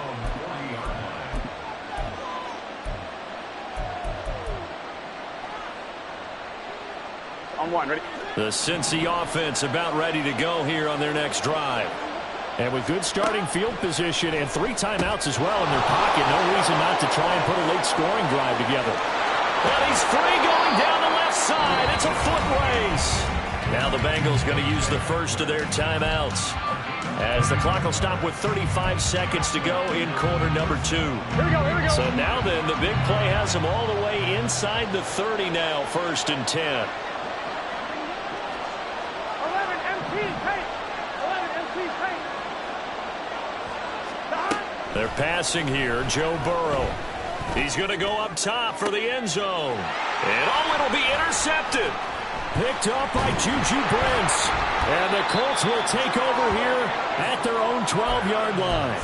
Speaker 4: On one, ready?
Speaker 2: The Cincy offense about ready to go here on their next drive.
Speaker 5: And with good starting field position and 3 timeouts as well in their pocket, no reason not to try and put a late scoring drive together.
Speaker 2: Well, he's free going down the left side. It's a foot race. Now the Bengals going to use the first of their timeouts, as the clock will stop with 35 seconds to go in quarter number 2.
Speaker 4: Here we go.
Speaker 2: So now then, the big play has them all the way inside the 30 now, 1st and 10.
Speaker 4: 11 MT paint. 11 MT paint.
Speaker 2: They're passing here, Joe Burrow. He's going to go up top for the end zone. And it'll be intercepted.
Speaker 5: Picked up by Juju Brents. And the Colts will take over here at their own 12-yard line.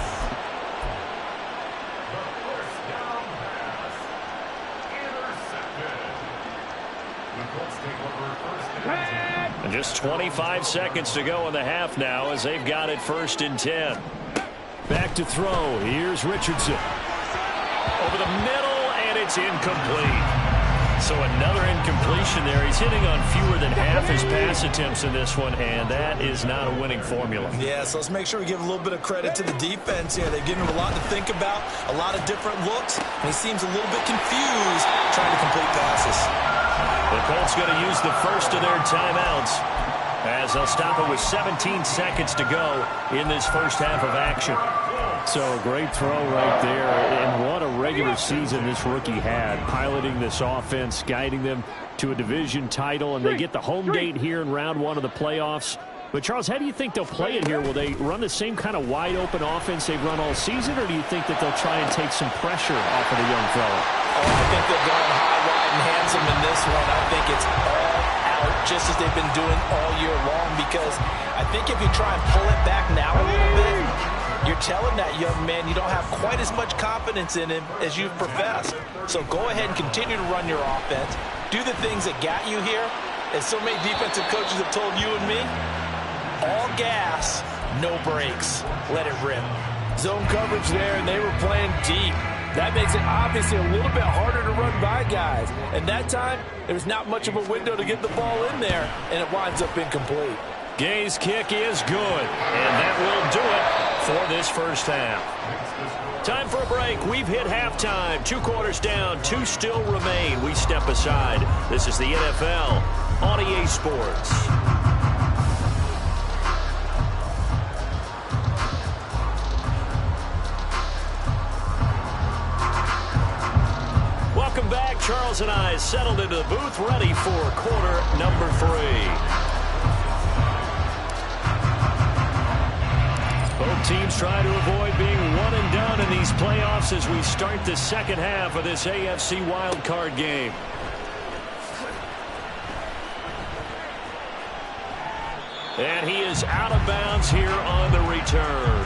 Speaker 2: And just 25 seconds to go in the half now, as they've got it 1st and 10.
Speaker 5: Back to throw. Here's Richardson.
Speaker 2: Over the middle, and it's incomplete. So another incompletion there. He's hitting on fewer than half his pass attempts in this one, and that is not a winning formula.
Speaker 3: Yeah, so let's make sure we give a little bit of credit to the defense here. They've given him a lot to think about, a lot of different looks, and he seems a little bit confused trying to complete passes.
Speaker 2: The Colts going to use the first of their timeouts, as they'll stop it with 17 seconds to go in this first half of action.
Speaker 5: So a great throw right there, and what a regular season this rookie had, piloting this offense, guiding them to a division title, and they get the home date here in round 1 of the playoffs. But, Charles, how do you think they'll play it here? Will they run the same kind of wide-open offense they've run all season, or do you think that they'll try and take some pressure off of the young fella?
Speaker 3: Oh, I think they're going high, wide, and handsome in this one. I think it's all out, just as they've been doing all year long, because I think if you try and pull it back now a little bit, you're telling that young man you don't have quite as much confidence in him as you've professed. So go ahead and continue to run your offense. Do the things that got you here. As so many defensive coaches have told you and me, all gas, no brakes. Let it rip.
Speaker 5: Zone coverage there, and they were playing deep. That makes it obviously a little bit harder to run by guys. And that time, there was not much of a window to get the ball in there, and it winds up incomplete. Gay's kick is good, and that will do it for this first half. Time for a break. We've hit halftime. 2 quarters down, 2 still remain. We step aside. This is the NFL on EA Sports. Welcome back. Charles and I settled into the booth, ready for quarter number 3. Both teams try to avoid being one and done in these playoffs as we start the second half of this AFC wildcard game. And he is out of bounds here on the return.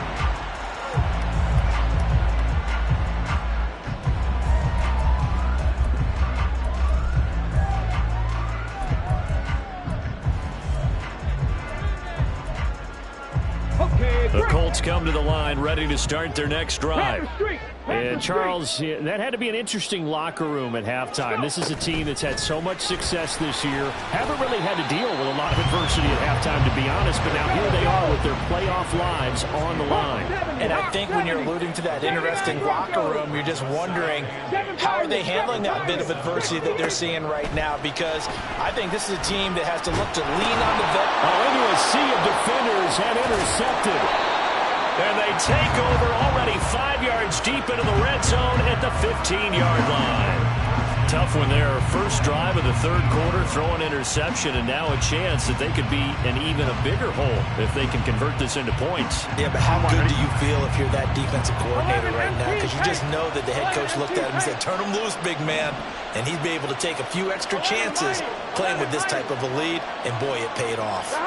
Speaker 5: The Colts come to the line, ready to start their next drive. And, Charles, that had to be an interesting locker room at halftime. This is a team that's had so much success this year. Haven't really had to deal with a lot of adversity at halftime, to be honest. But now here they are with their playoff lives on the line.
Speaker 3: And I think when you're alluding to that interesting locker room, you're just wondering, how are they handling that bit of adversity that they're seeing right now? Because I think this is a team that has to look to lean on the vet.
Speaker 5: Into a sea of defenders and intercepted. And they take over already 5 yards deep into the red zone at the 15-yard line. Tough one there. First drive of the third quarter, throw an interception, and now a chance that they could be in even a bigger hole if they can convert this into points.
Speaker 3: Yeah, but how good do you feel if you're that defensive coordinator right now? Because you just know that the head coach looked at him and said, turn him loose, big man. And he'd be able to take a few extra chances playing with this type of a lead, and boy, it paid off.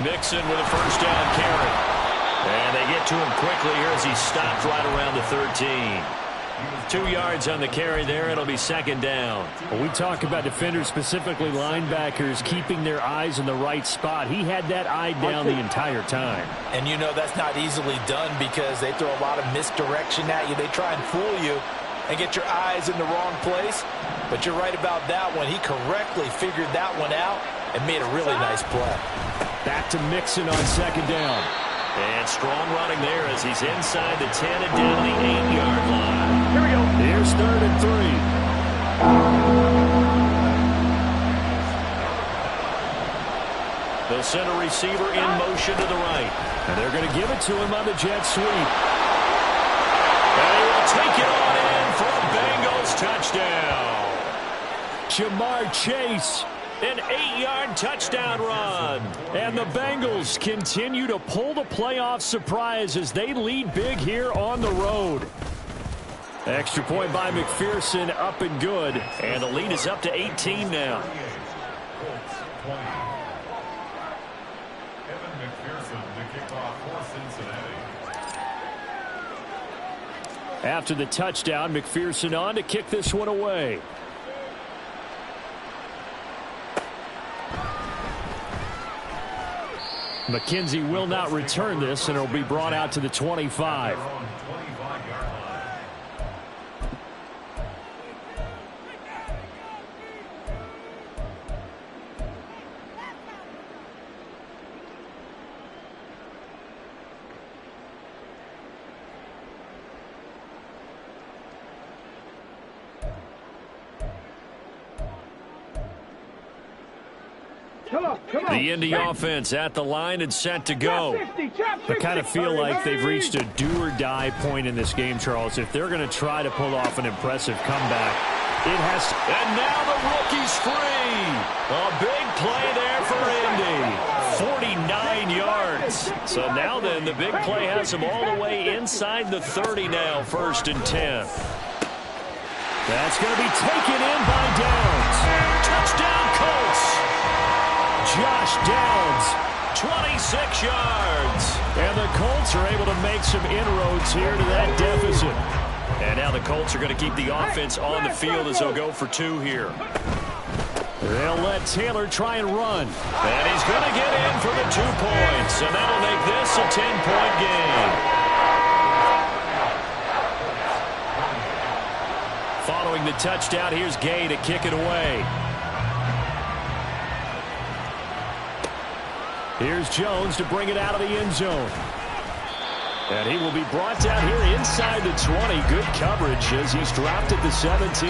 Speaker 2: Mixon with a first down carry. And they get to him quickly here as he stopped right around the 13. 2 yards on the carry there. It'll be second down.
Speaker 5: Well, we talk about defenders, specifically linebackers, keeping their eyes in the right spot. He had that eye down the entire time.
Speaker 3: And you know that's not easily done because they throw a lot of misdirection at you. They try and fool you and get your eyes in the wrong place. But you're right about that one. He correctly figured that one out and made a really nice play.
Speaker 5: Back to Mixon on second down.
Speaker 2: And strong running there as he's inside the 10 and down the 8-yard line.
Speaker 4: Here we go.
Speaker 5: Here's 3rd and 3.
Speaker 2: They'll send a receiver in motion to the right.
Speaker 5: And they're going to give it to him on the jet sweep.
Speaker 2: And he will take it on in for a Bengals touchdown.
Speaker 5: Jamar Chase.
Speaker 2: An 8-yard touchdown run.
Speaker 5: And the Bengals continue to pull the playoff surprise as they lead big here on the road. Extra point by McPherson, up and good.
Speaker 2: And the lead is up to 18 now.
Speaker 5: After the touchdown, McPherson on to kick this one away. McKenzie will not return this, and it'll be brought out to the 25. The Indy offense at the line and set to go. I kind of feel like they've reached a do-or-die point in this game, Charles. If they're going to try to pull off an impressive comeback, it has to.
Speaker 2: And now the rookie's free. A big play there for Indy. yards. So now then, the big play has him all the way inside the 30 now, 1st and 10.
Speaker 5: That's going to be taken in by Downs.
Speaker 2: Touchdown, Colts.
Speaker 5: Josh Downs,
Speaker 2: 26 yards.
Speaker 5: and the Colts are able to make some inroads here to that deficit.
Speaker 2: And now the Colts are going to keep the offense on the field as they'll go for 2 here.
Speaker 5: They'll let Taylor try and run.
Speaker 2: And he's going to get in for the 2 points, and that'll make this a 10-point game. Following the touchdown, here's Gay to kick it away.
Speaker 5: Here's Jones to bring it out of the end zone. And he will be brought down here inside the 20. Good coverage as he's dropped at the 17.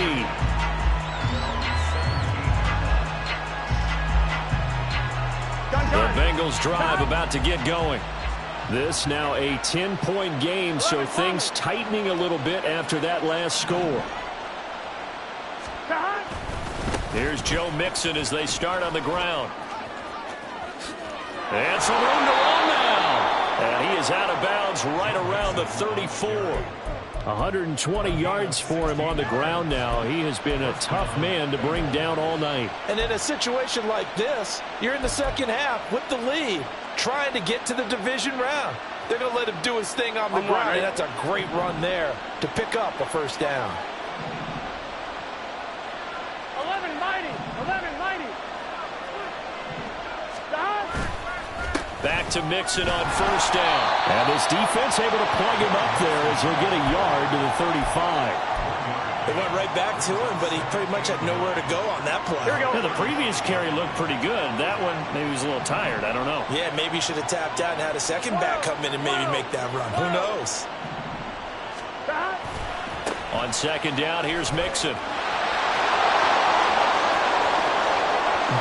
Speaker 2: The Bengals drive about to get going.
Speaker 5: This now a 10-point game, so things tightening a little bit after that last score.
Speaker 2: Here's Joe Mixon as they start on the ground. And some room to run now. And he is out of bounds right around the 34.
Speaker 5: 120 yards for him on the ground now. He has been a tough man to bring down all night.
Speaker 3: And in a situation like this, you're in the second half with the lead, trying to get to the division round. They're going to let him do his thing on the ground, and that's a great run there to pick up a 1st down.
Speaker 4: 11 mighty.
Speaker 2: Back to Mixon on 1st down.
Speaker 5: And this defense able to plug him up there as he'll get a yard to the 35.
Speaker 3: They went right back to him, but he pretty much had nowhere to go on that play.
Speaker 4: Here we go.
Speaker 2: Yeah, the previous carry looked pretty good. That one, maybe he was a little tired. I don't know.
Speaker 3: Yeah, maybe he should have tapped out and had a second back come in and maybe make that run. Who knows?
Speaker 2: On 2nd down, here's Mixon.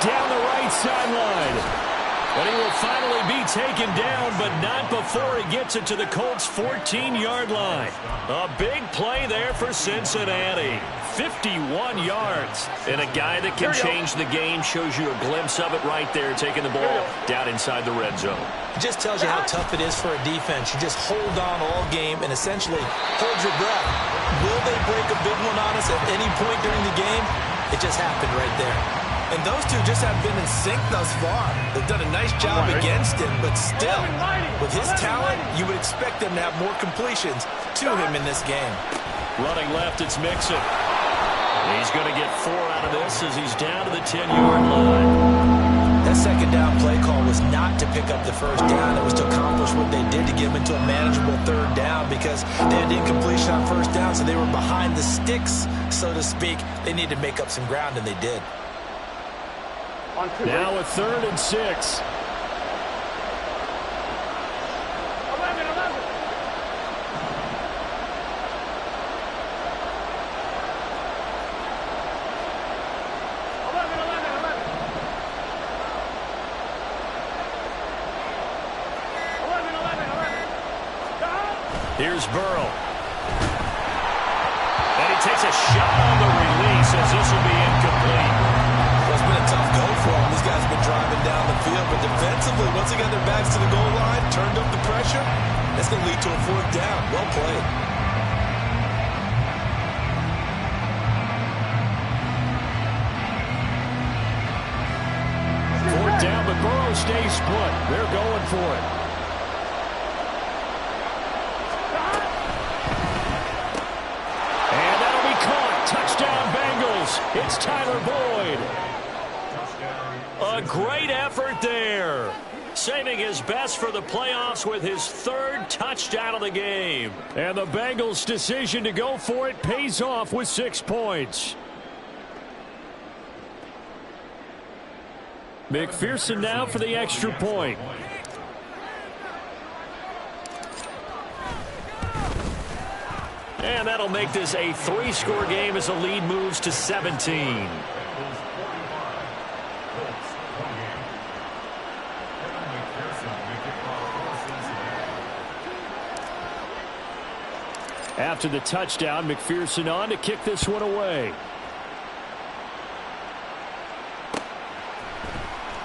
Speaker 5: Down the right sideline.
Speaker 2: And he will finally be taken down, but not before he gets it to the Colts' 14-yard line. A big play there for Cincinnati. 51 yards. And a guy that can change the game shows you a glimpse of it right there, taking the ball down inside the red zone.
Speaker 3: It just tells you how tough it is for a defense. You just hold on all game and essentially hold your breath. Will they break a big one on us at any point during the game? It just happened right there. And those two just have been in sync thus far. They've done a nice job against him, but still, with his talent, you would expect them to have more completions to him in this game.
Speaker 2: Running left, it's Mixon. He's going to get 4 out of this as he's down to the 10-yard line.
Speaker 3: That 2nd down play call was not to pick up the 1st down. It was to accomplish what they did to get him into a manageable 3rd down because they had incompletion on 1st down, so they were behind the sticks, so to speak. They needed to make up some ground, and they did.
Speaker 5: Now a 3rd and 6.
Speaker 4: 11.
Speaker 2: Here's Burrow. And he takes a shot on the release as this will be incomplete.
Speaker 3: Well, it's been a tough go for them. These guys have been driving down the field, but defensively, once they got their backs to the goal line, turned up the pressure, that's going to lead to a 4th down. Well played.
Speaker 5: Fourth down, but Burrow stays put. They're going for it. And that'll be caught. Touchdown, Bengals. It's Tyler Boyd.
Speaker 2: A great effort there. Saving his best for the playoffs with his 3rd touchdown of the game.
Speaker 5: And the Bengals' decision to go for it pays off with 6 points. McPherson now for the extra point.
Speaker 2: And that'll make this a 3-score game as the lead moves to 17.
Speaker 5: After the touchdown, McPherson on to kick this one away.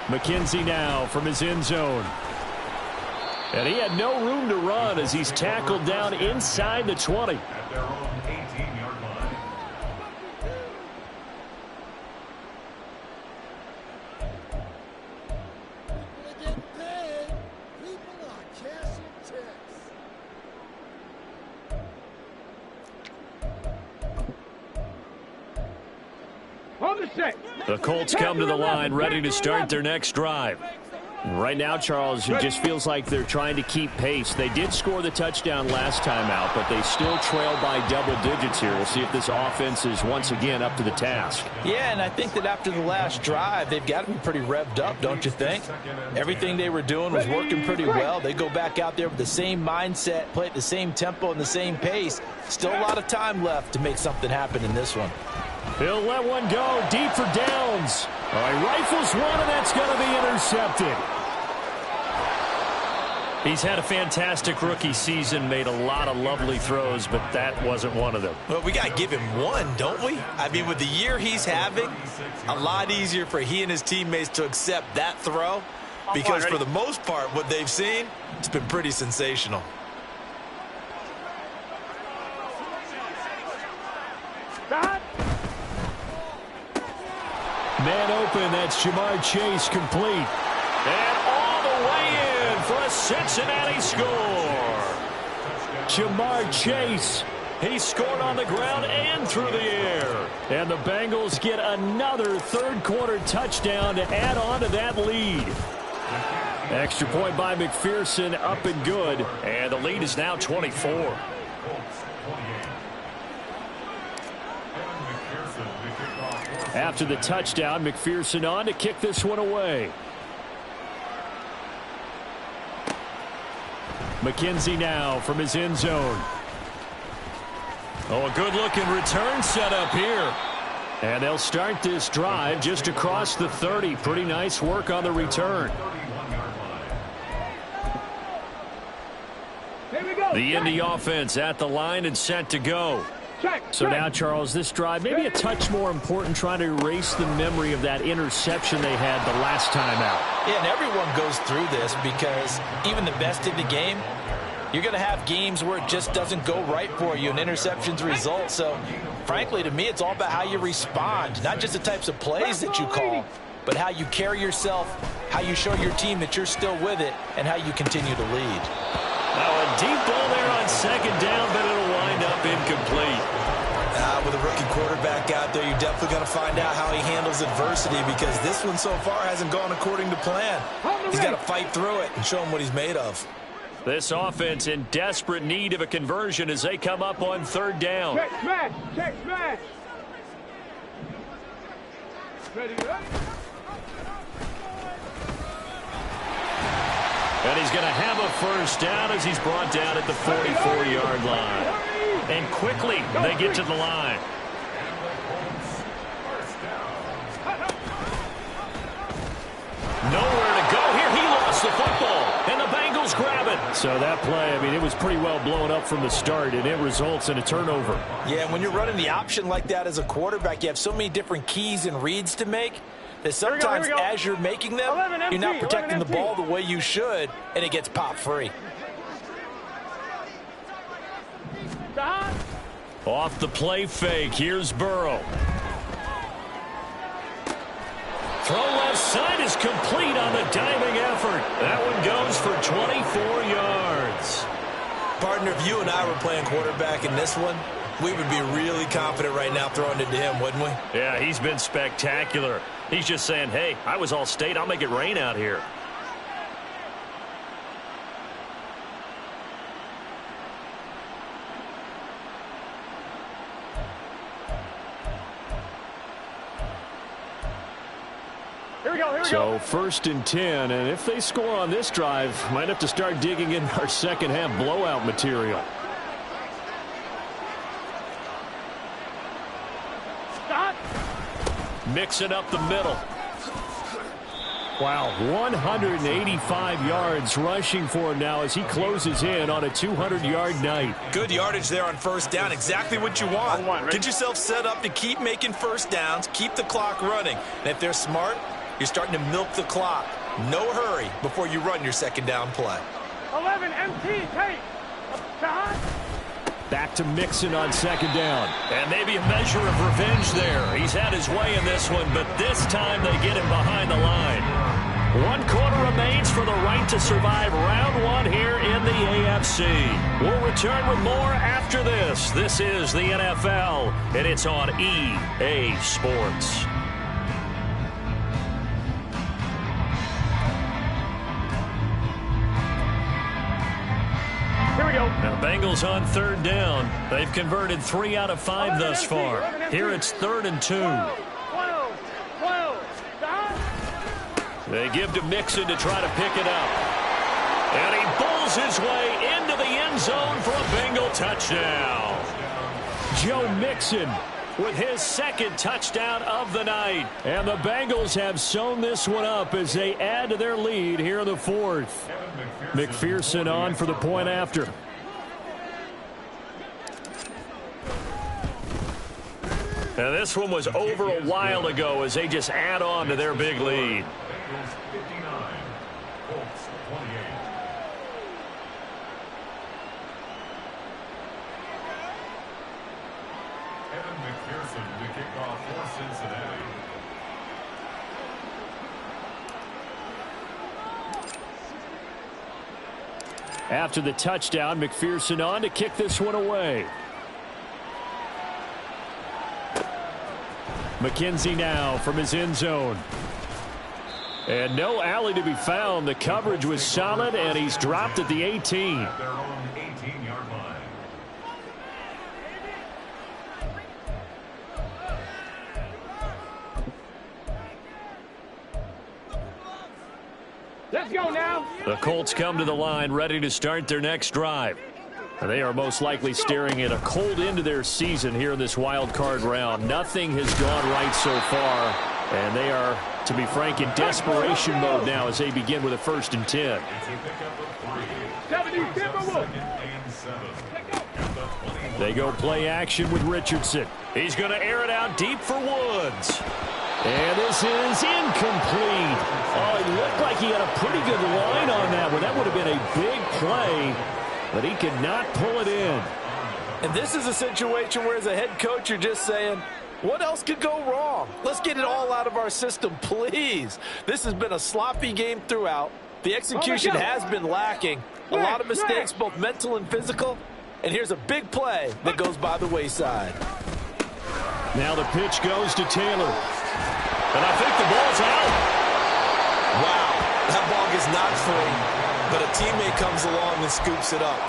Speaker 5: McKenzie now from his end zone. And he had no room to run as he's tackled down inside the 20.
Speaker 2: The Colts come to the line ready to start their next drive.
Speaker 5: Right now, Charles, it just feels like they're trying to keep pace. They did score the touchdown last time out, but they still trail by double digits here. We'll see if this offense is once again up to the task.
Speaker 3: Yeah, and I think that after the last drive, they've got to be pretty revved up, don't you think? Everything they were doing was working pretty well. They go back out there with the same mindset, play at the same tempo and the same pace. Still a lot of time left to make something happen in this one.
Speaker 5: He'll let one go deep for downs. All right, rifles one, and that's going to be intercepted.
Speaker 2: He's had a fantastic rookie season, made a lot of lovely throws, but that wasn't one of them.
Speaker 3: Well, we got to give him one, don't we? I mean, with the year he's having, a lot easier for he and his teammates to accept that throw because for the most part, what they've seen, it's been pretty sensational.
Speaker 5: Man open, that's Jamar Chase complete.
Speaker 2: And all the way in for a Cincinnati score.
Speaker 5: Jamar Chase,
Speaker 2: he scored on the ground and through the air.
Speaker 5: And the Bengals get another third-quarter touchdown to add on to that lead. Extra point by McPherson, up and good.
Speaker 2: And the lead is now 24.
Speaker 5: After the touchdown, McPherson on to kick this one away. McKenzie now from his end zone.
Speaker 2: Oh, a good-looking return set up here.
Speaker 5: And they'll start this drive just across the 30. Pretty nice work on the return.
Speaker 2: The Indy offense at the line and set to go.
Speaker 5: So now, Charles, this drive maybe a touch more important, trying to erase the memory of that interception they had the last time out.
Speaker 3: Yeah, and everyone goes through this because even the best in the game, you're going to have games where it just doesn't go right for you and interceptions result. So, frankly, to me, it's all about how you respond, not just the types of plays that you call, but how you carry yourself, how you show your team that you're still with it, and how you continue to lead.
Speaker 2: Now a deep ball there on second down, but it'll wind up incomplete.
Speaker 3: With a rookie quarterback out there, you're definitely going to find out how he handles adversity because this one so far hasn't gone according to plan. He's got to fight through it and show him what he's made of.
Speaker 2: This offense in desperate need of a conversion as they come up on third down.
Speaker 4: Check smash! Check smash! Ready to go?
Speaker 2: And he's going to have a first down as he's brought down at the 44-yard line. And quickly, they get to the line. Nowhere to go here. He lost the football, and the Bengals grab it.
Speaker 5: So that play, I mean, it was pretty well blown up from the start, and it results in a turnover.
Speaker 3: Yeah, and when you're running the option like that as a quarterback, you have so many different keys and reads to make that sometimes as you're making them, you're not protecting the ball the way you should, and it gets popped free.
Speaker 2: Off the play fake, here's Burrow. Throw left side is complete on the diving effort. That one goes for 24 yards.
Speaker 3: Partner, if you and I were playing quarterback in this one, we would be really confident right now throwing it to him, wouldn't we?
Speaker 2: Yeah, he's been spectacular. He's just saying, hey, I was all state. I'll make it rain out here.
Speaker 5: So first and 10, and if they score on this drive, might have to start digging in our second half blowout material.
Speaker 2: Mixing up the middle.
Speaker 5: Wow, 185 yards rushing for him now as he closes in on a 200-yard night.
Speaker 3: Good yardage there on first down. Exactly what you want. Get yourself set up to keep making first downs, keep the clock running. And if they're smart, you're starting to milk the clock. No hurry before you run your second down play.
Speaker 4: 11, MT, take.
Speaker 5: Back to Mixon on second down.
Speaker 2: And maybe a measure of revenge there. He's had his way in this one, but this time they get him behind the line. 1 quarter remains for the right to survive round 1 here in the AFC. We'll return with more after this. This is the NFL, and it's on EA Sports.
Speaker 4: Here we go.
Speaker 2: Now, Bengals on third down. They've converted 3 out of 5 thus far. Here it's 3rd and 2.
Speaker 4: 12.
Speaker 2: They give to Mixon to try to pick it up. And he pulls his way into the end zone for a Bengal touchdown.
Speaker 5: Joe Mixon
Speaker 2: with his 2nd touchdown of the night.
Speaker 5: And the Bengals have sewn this one up as they add to their lead here in the 4th. McPherson on for the point after.
Speaker 2: And this one was over a while ago as they just add on to their big lead.
Speaker 10: Bengals 59, Colts 28. Evan McPherson to kick off for Cincinnati.
Speaker 5: After the touchdown, McPherson on to kick this one away. McKenzie now from his end zone. And no alley to be found. The coverage was solid, and he's dropped at the 18.
Speaker 10: Their own 18-yard line.
Speaker 4: Let's go now.
Speaker 2: The Colts come to the line ready to start their next drive. And they are most likely staring at a cold end to their season here in this wild card round. Nothing has gone right so far, and they are, to be frank, in desperation mode now as they begin with a 1st and 10. They go play action with Richardson. He's going to air it out deep for Woods.
Speaker 5: And this is incomplete. Oh, it looked like he had a pretty good line on that one. That would have been a big play, but he could not pull it in.
Speaker 3: And this is a situation where, as a head coach, you're just saying, what else could go wrong? Let's get it all out of our system, please. This has been a sloppy game throughout. The execution has been lacking. A lot of mistakes, both mental and physical. And here's a big play that goes by the wayside.
Speaker 5: Now the pitch goes to Taylor.
Speaker 2: And I think the ball's out.
Speaker 3: Wow, that ball gets knocked free, but a teammate comes along and scoops it up.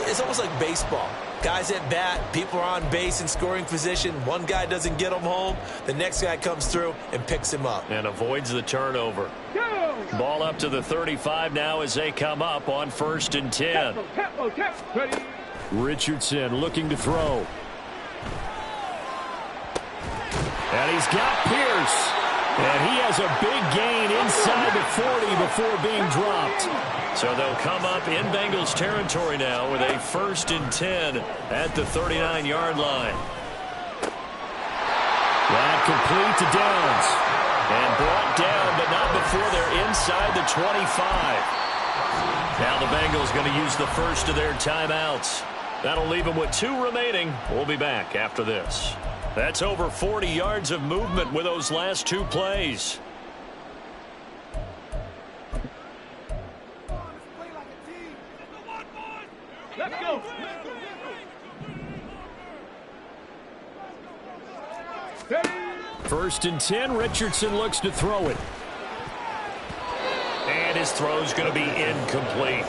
Speaker 3: It's almost like baseball. Guys at bat, people are on base in scoring position. One guy doesn't get him home. The next guy comes through and picks him up.
Speaker 2: And avoids the turnover. Ball up to the 35 now as they come up on 1st and 10.
Speaker 5: Richardson looking to throw. And he's got Pierce. And he has a big gain inside the 40 before being dropped.
Speaker 2: So they'll come up in Bengals territory now with a 1st and 10 at the 39-yard line.
Speaker 5: That complete to Downs.
Speaker 2: And brought down, but not before they're inside the 25. Now the Bengals going to use the first of their timeouts. That'll leave them with 2 remaining. We'll be back after this. That's over 40 yards of movement with those last 2 plays.
Speaker 4: Let's go.
Speaker 5: 1st and 10. Richardson looks to throw it.
Speaker 2: And his throw's going to be incomplete.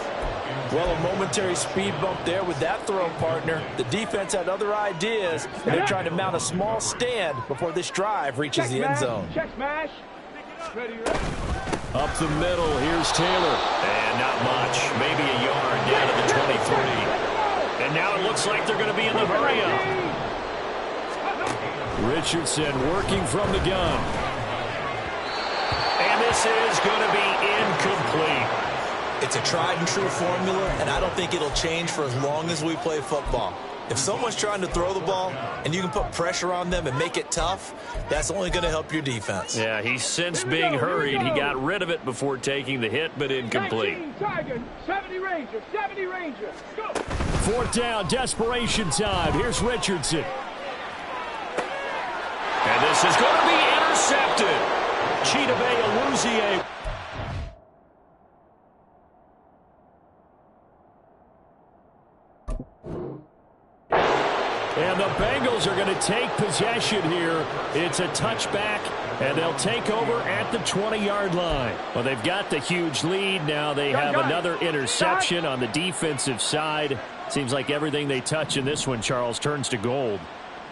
Speaker 3: Well, a momentary speed bump there with that throw, partner. The defense had other ideas, and they're trying to mount a small stand before this drive reaches the end zone.
Speaker 4: Check smash. Ready.
Speaker 5: Up the middle, here's Taylor.
Speaker 2: And not much, maybe a yard down to the 23. And now it looks like they're going to be in the hurry-up.
Speaker 5: Richardson working from the gun.
Speaker 2: And this is going to be incomplete.
Speaker 3: It's a tried-and-true formula, and I don't think it'll change for as long as we play football. If someone's trying to throw the ball and you can put pressure on them and make it tough, that's only going to help your defense.
Speaker 2: Yeah, he sensed being hurried. He got rid of it before taking the hit, but incomplete.
Speaker 4: 70 Ranger, 70 Ranger. Go.
Speaker 5: 4th down, desperation time. Here's Richardson.
Speaker 2: And this is going to be intercepted. Chidobe Awuzie.
Speaker 5: And the Bengals are going to take possession here. It's a touchback, and they'll take over at the 20-yard line. Well, they've got the huge lead. Now they have another interception on the defensive side. Seems like everything they touch in this one, Charles, turns to gold.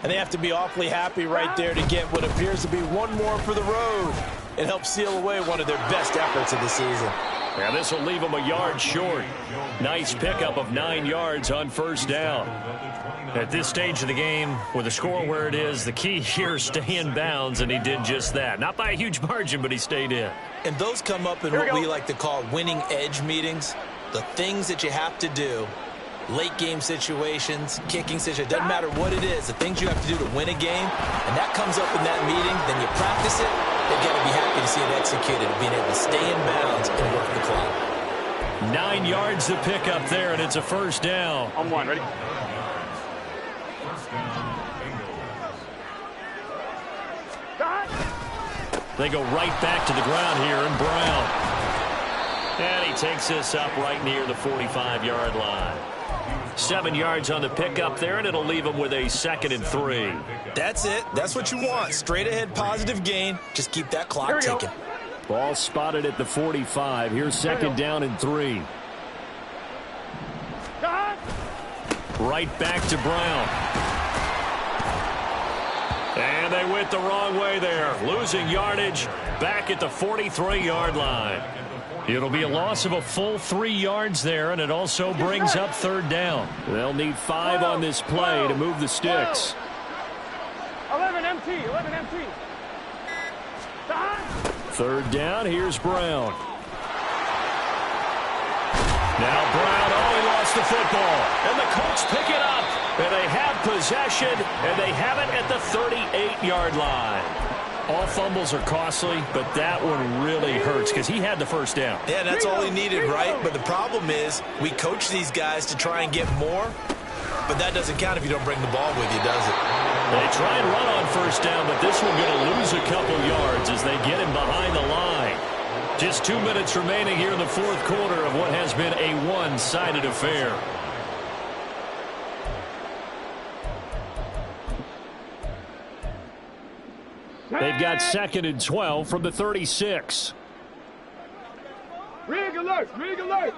Speaker 3: And they have to be awfully happy right there to get what appears to be one more for the road. It helps seal away one of their best efforts of the season.
Speaker 2: Yeah, this will leave them a yard short. Nice pickup of 9 yards on 1st down. At this stage of the game, with the score where it is, the key here is stay in bounds, and he did just that. Not by a huge margin, but he stayed in.
Speaker 3: And those come up in what we like to call winning edge meetings. The things that you have to do, late game situations, kicking situations, doesn't matter what it is, the things you have to do to win a game, and that comes up in that meeting, then you practice it, they've got to be happy to see it executed, being able to stay in bounds and work the clock.
Speaker 2: 9 yards to pick up there, and it's a 1st down.
Speaker 4: On 1, ready?
Speaker 2: They go right back to the ground here, and Brown. And he takes this up right near the 45-yard line. 7 yards on the pickup there, and it'll leave him with a 2nd and 3.
Speaker 3: That's it. That's what you want. Straight ahead positive gain. Just keep that clock ticking.
Speaker 5: Ball spotted at the 45. Here's 2nd down and 3. Right back to Brown.
Speaker 2: And they went the wrong way there. Losing yardage back at the 43-yard line. It'll be a loss of a full 3 yards there, and it also brings up 3rd down.
Speaker 5: They'll need 5 on this play to move the sticks.
Speaker 4: 11 MT, 11 MT.
Speaker 5: 3rd down, here's Brown.
Speaker 2: Now Brown, he lost the football. And the Colts pick it up. And they have possession, and they have it at the 38-yard line. All fumbles are costly, but that one really hurts because he had the 1st down.
Speaker 3: Yeah, that's all he needed, right? But the problem is we coach these guys to try and get more, but that doesn't count if you don't bring the ball with you, does it?
Speaker 2: They try and run on 1st down, but this one going to lose a couple yards as they get him behind the line. Just 2 minutes remaining here in the 4th quarter of what has been a one-sided affair.
Speaker 5: They've got 2nd and 12 from the 36.
Speaker 4: Rig alert, rig alert.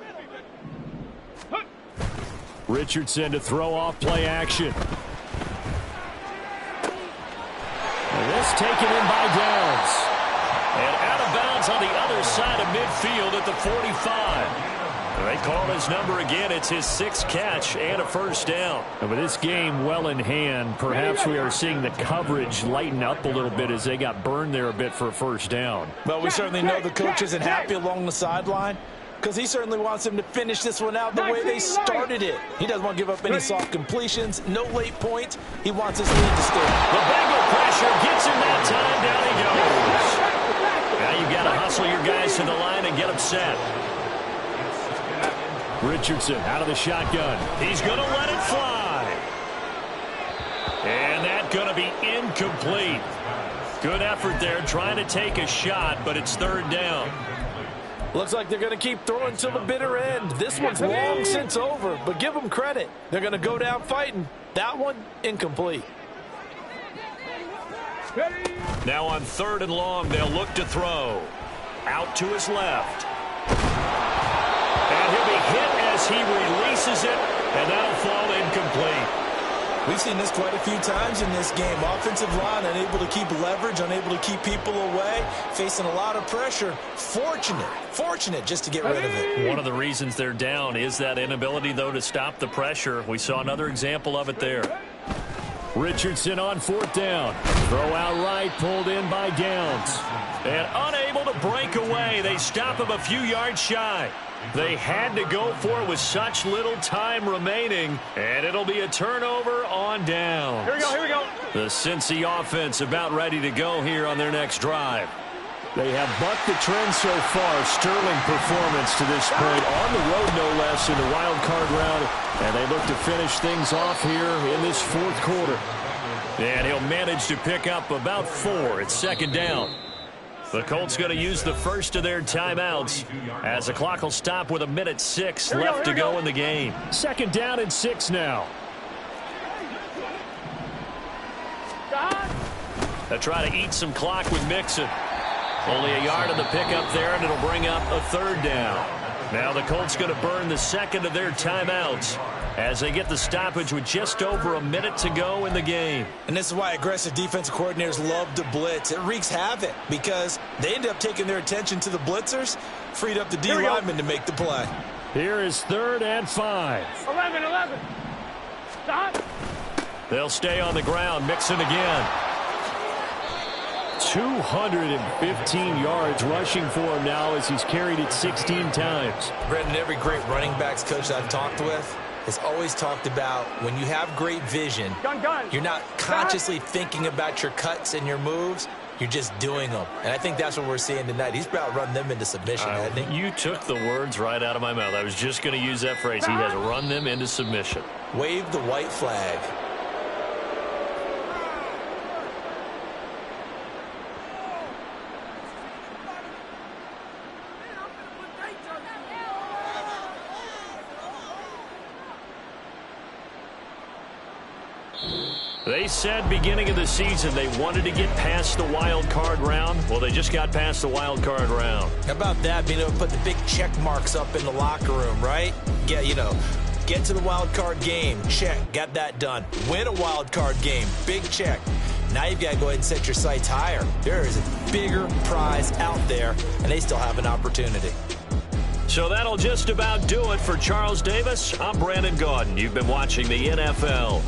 Speaker 5: Richardson to throw off play action. And this taken in by Downs.
Speaker 2: And out of bounds on the other side of midfield at the 45. They call his number again. It's his 6th catch and a 1st down.
Speaker 5: And with this game well in hand, perhaps we are seeing the coverage lighten up a little bit as they got burned there a bit for a 1st down.
Speaker 3: Well, we certainly know the coach isn't happy along the sideline because he certainly wants them to finish this one out the way they started it. He doesn't want to give up any soft completions, no late points. He wants his lead to stay.
Speaker 2: The Bengal pressure gets him that time. Down he goes. Now you've got to hustle your guys to the line and get them set.
Speaker 5: Richardson out of the shotgun.
Speaker 2: He's going to let it fly. And that's going to be incomplete. Good effort there trying to take a shot, but it's 3rd down.
Speaker 3: Looks like they're going to keep throwing till the bitter end. This one's long since over, but give them credit. They're going to go down fighting. That one, incomplete.
Speaker 2: Now on 3rd and long, they'll look to throw. Out to his left. And he'll be hit as he releases it, and that'll fall incomplete.
Speaker 3: We've seen this quite a few times in this game. Offensive line unable to keep leverage, unable to keep people away, facing a lot of pressure. Fortunate just to get rid of it.
Speaker 2: One of the reasons they're down is that inability, though, to stop the pressure. We saw another example of it there.
Speaker 5: Richardson on 4th down. Throw out right, pulled in by Downs.
Speaker 2: And unable to break away. They stop him a few yards shy. They had to go for it with such little time remaining. And it'll be a turnover on down.
Speaker 4: Here we go.
Speaker 2: The Cincy offense about ready to go here on their next drive.
Speaker 5: They have bucked the trend so far. Sterling performance to this point. On the road, no less, in the wild card round. And they look to finish things off here in this fourth quarter.
Speaker 2: And he'll manage to pick up about 4 at second down. The Colts going to use the first of their timeouts as the clock will stop with 1:06 left to go in the game.
Speaker 5: Second down and 6 now.
Speaker 2: They'll try to eat some clock with Mixon. Only a yard on the pickup there, and it'll bring up a third down. Now the Colts going to burn the second of their timeouts as they get the stoppage with just over a minute to go in the game.
Speaker 3: And this is why aggressive defensive coordinators love to blitz. It wreaks havoc because they end up taking their attention to the blitzers, freed up the D lineman to make the play.
Speaker 5: Here is 3rd and 5.
Speaker 4: 11. Stop.
Speaker 2: They'll stay on the ground. Mixon again.
Speaker 5: 215 yards rushing for him now as he's carried it 16 times.
Speaker 3: Brendan, every great running backs coach I've talked with has always talked about when you have great vision, you're not consciously thinking about your cuts and your moves. You're just doing them. And I think that's what we're seeing tonight. He's about run them into submission, hasn't he?
Speaker 2: You took the words right out of my mouth. I was just going to use that phrase. He has run them into submission.
Speaker 3: Wave the white flag.
Speaker 2: They said beginning of the season they wanted to get past the wild card round. Well, they just got past the wild card round.
Speaker 3: How about that? Being able to put the big check marks up in the locker room, right? Get to the wild card game. Check. Got that done. Win a wild card game. Big check. Now you've got to go ahead and set your sights higher. There is a bigger prize out there, and they still have an opportunity.
Speaker 2: So that'll just about do it for Charles Davis. I'm Brandon Gaudin. You've been watching the NFL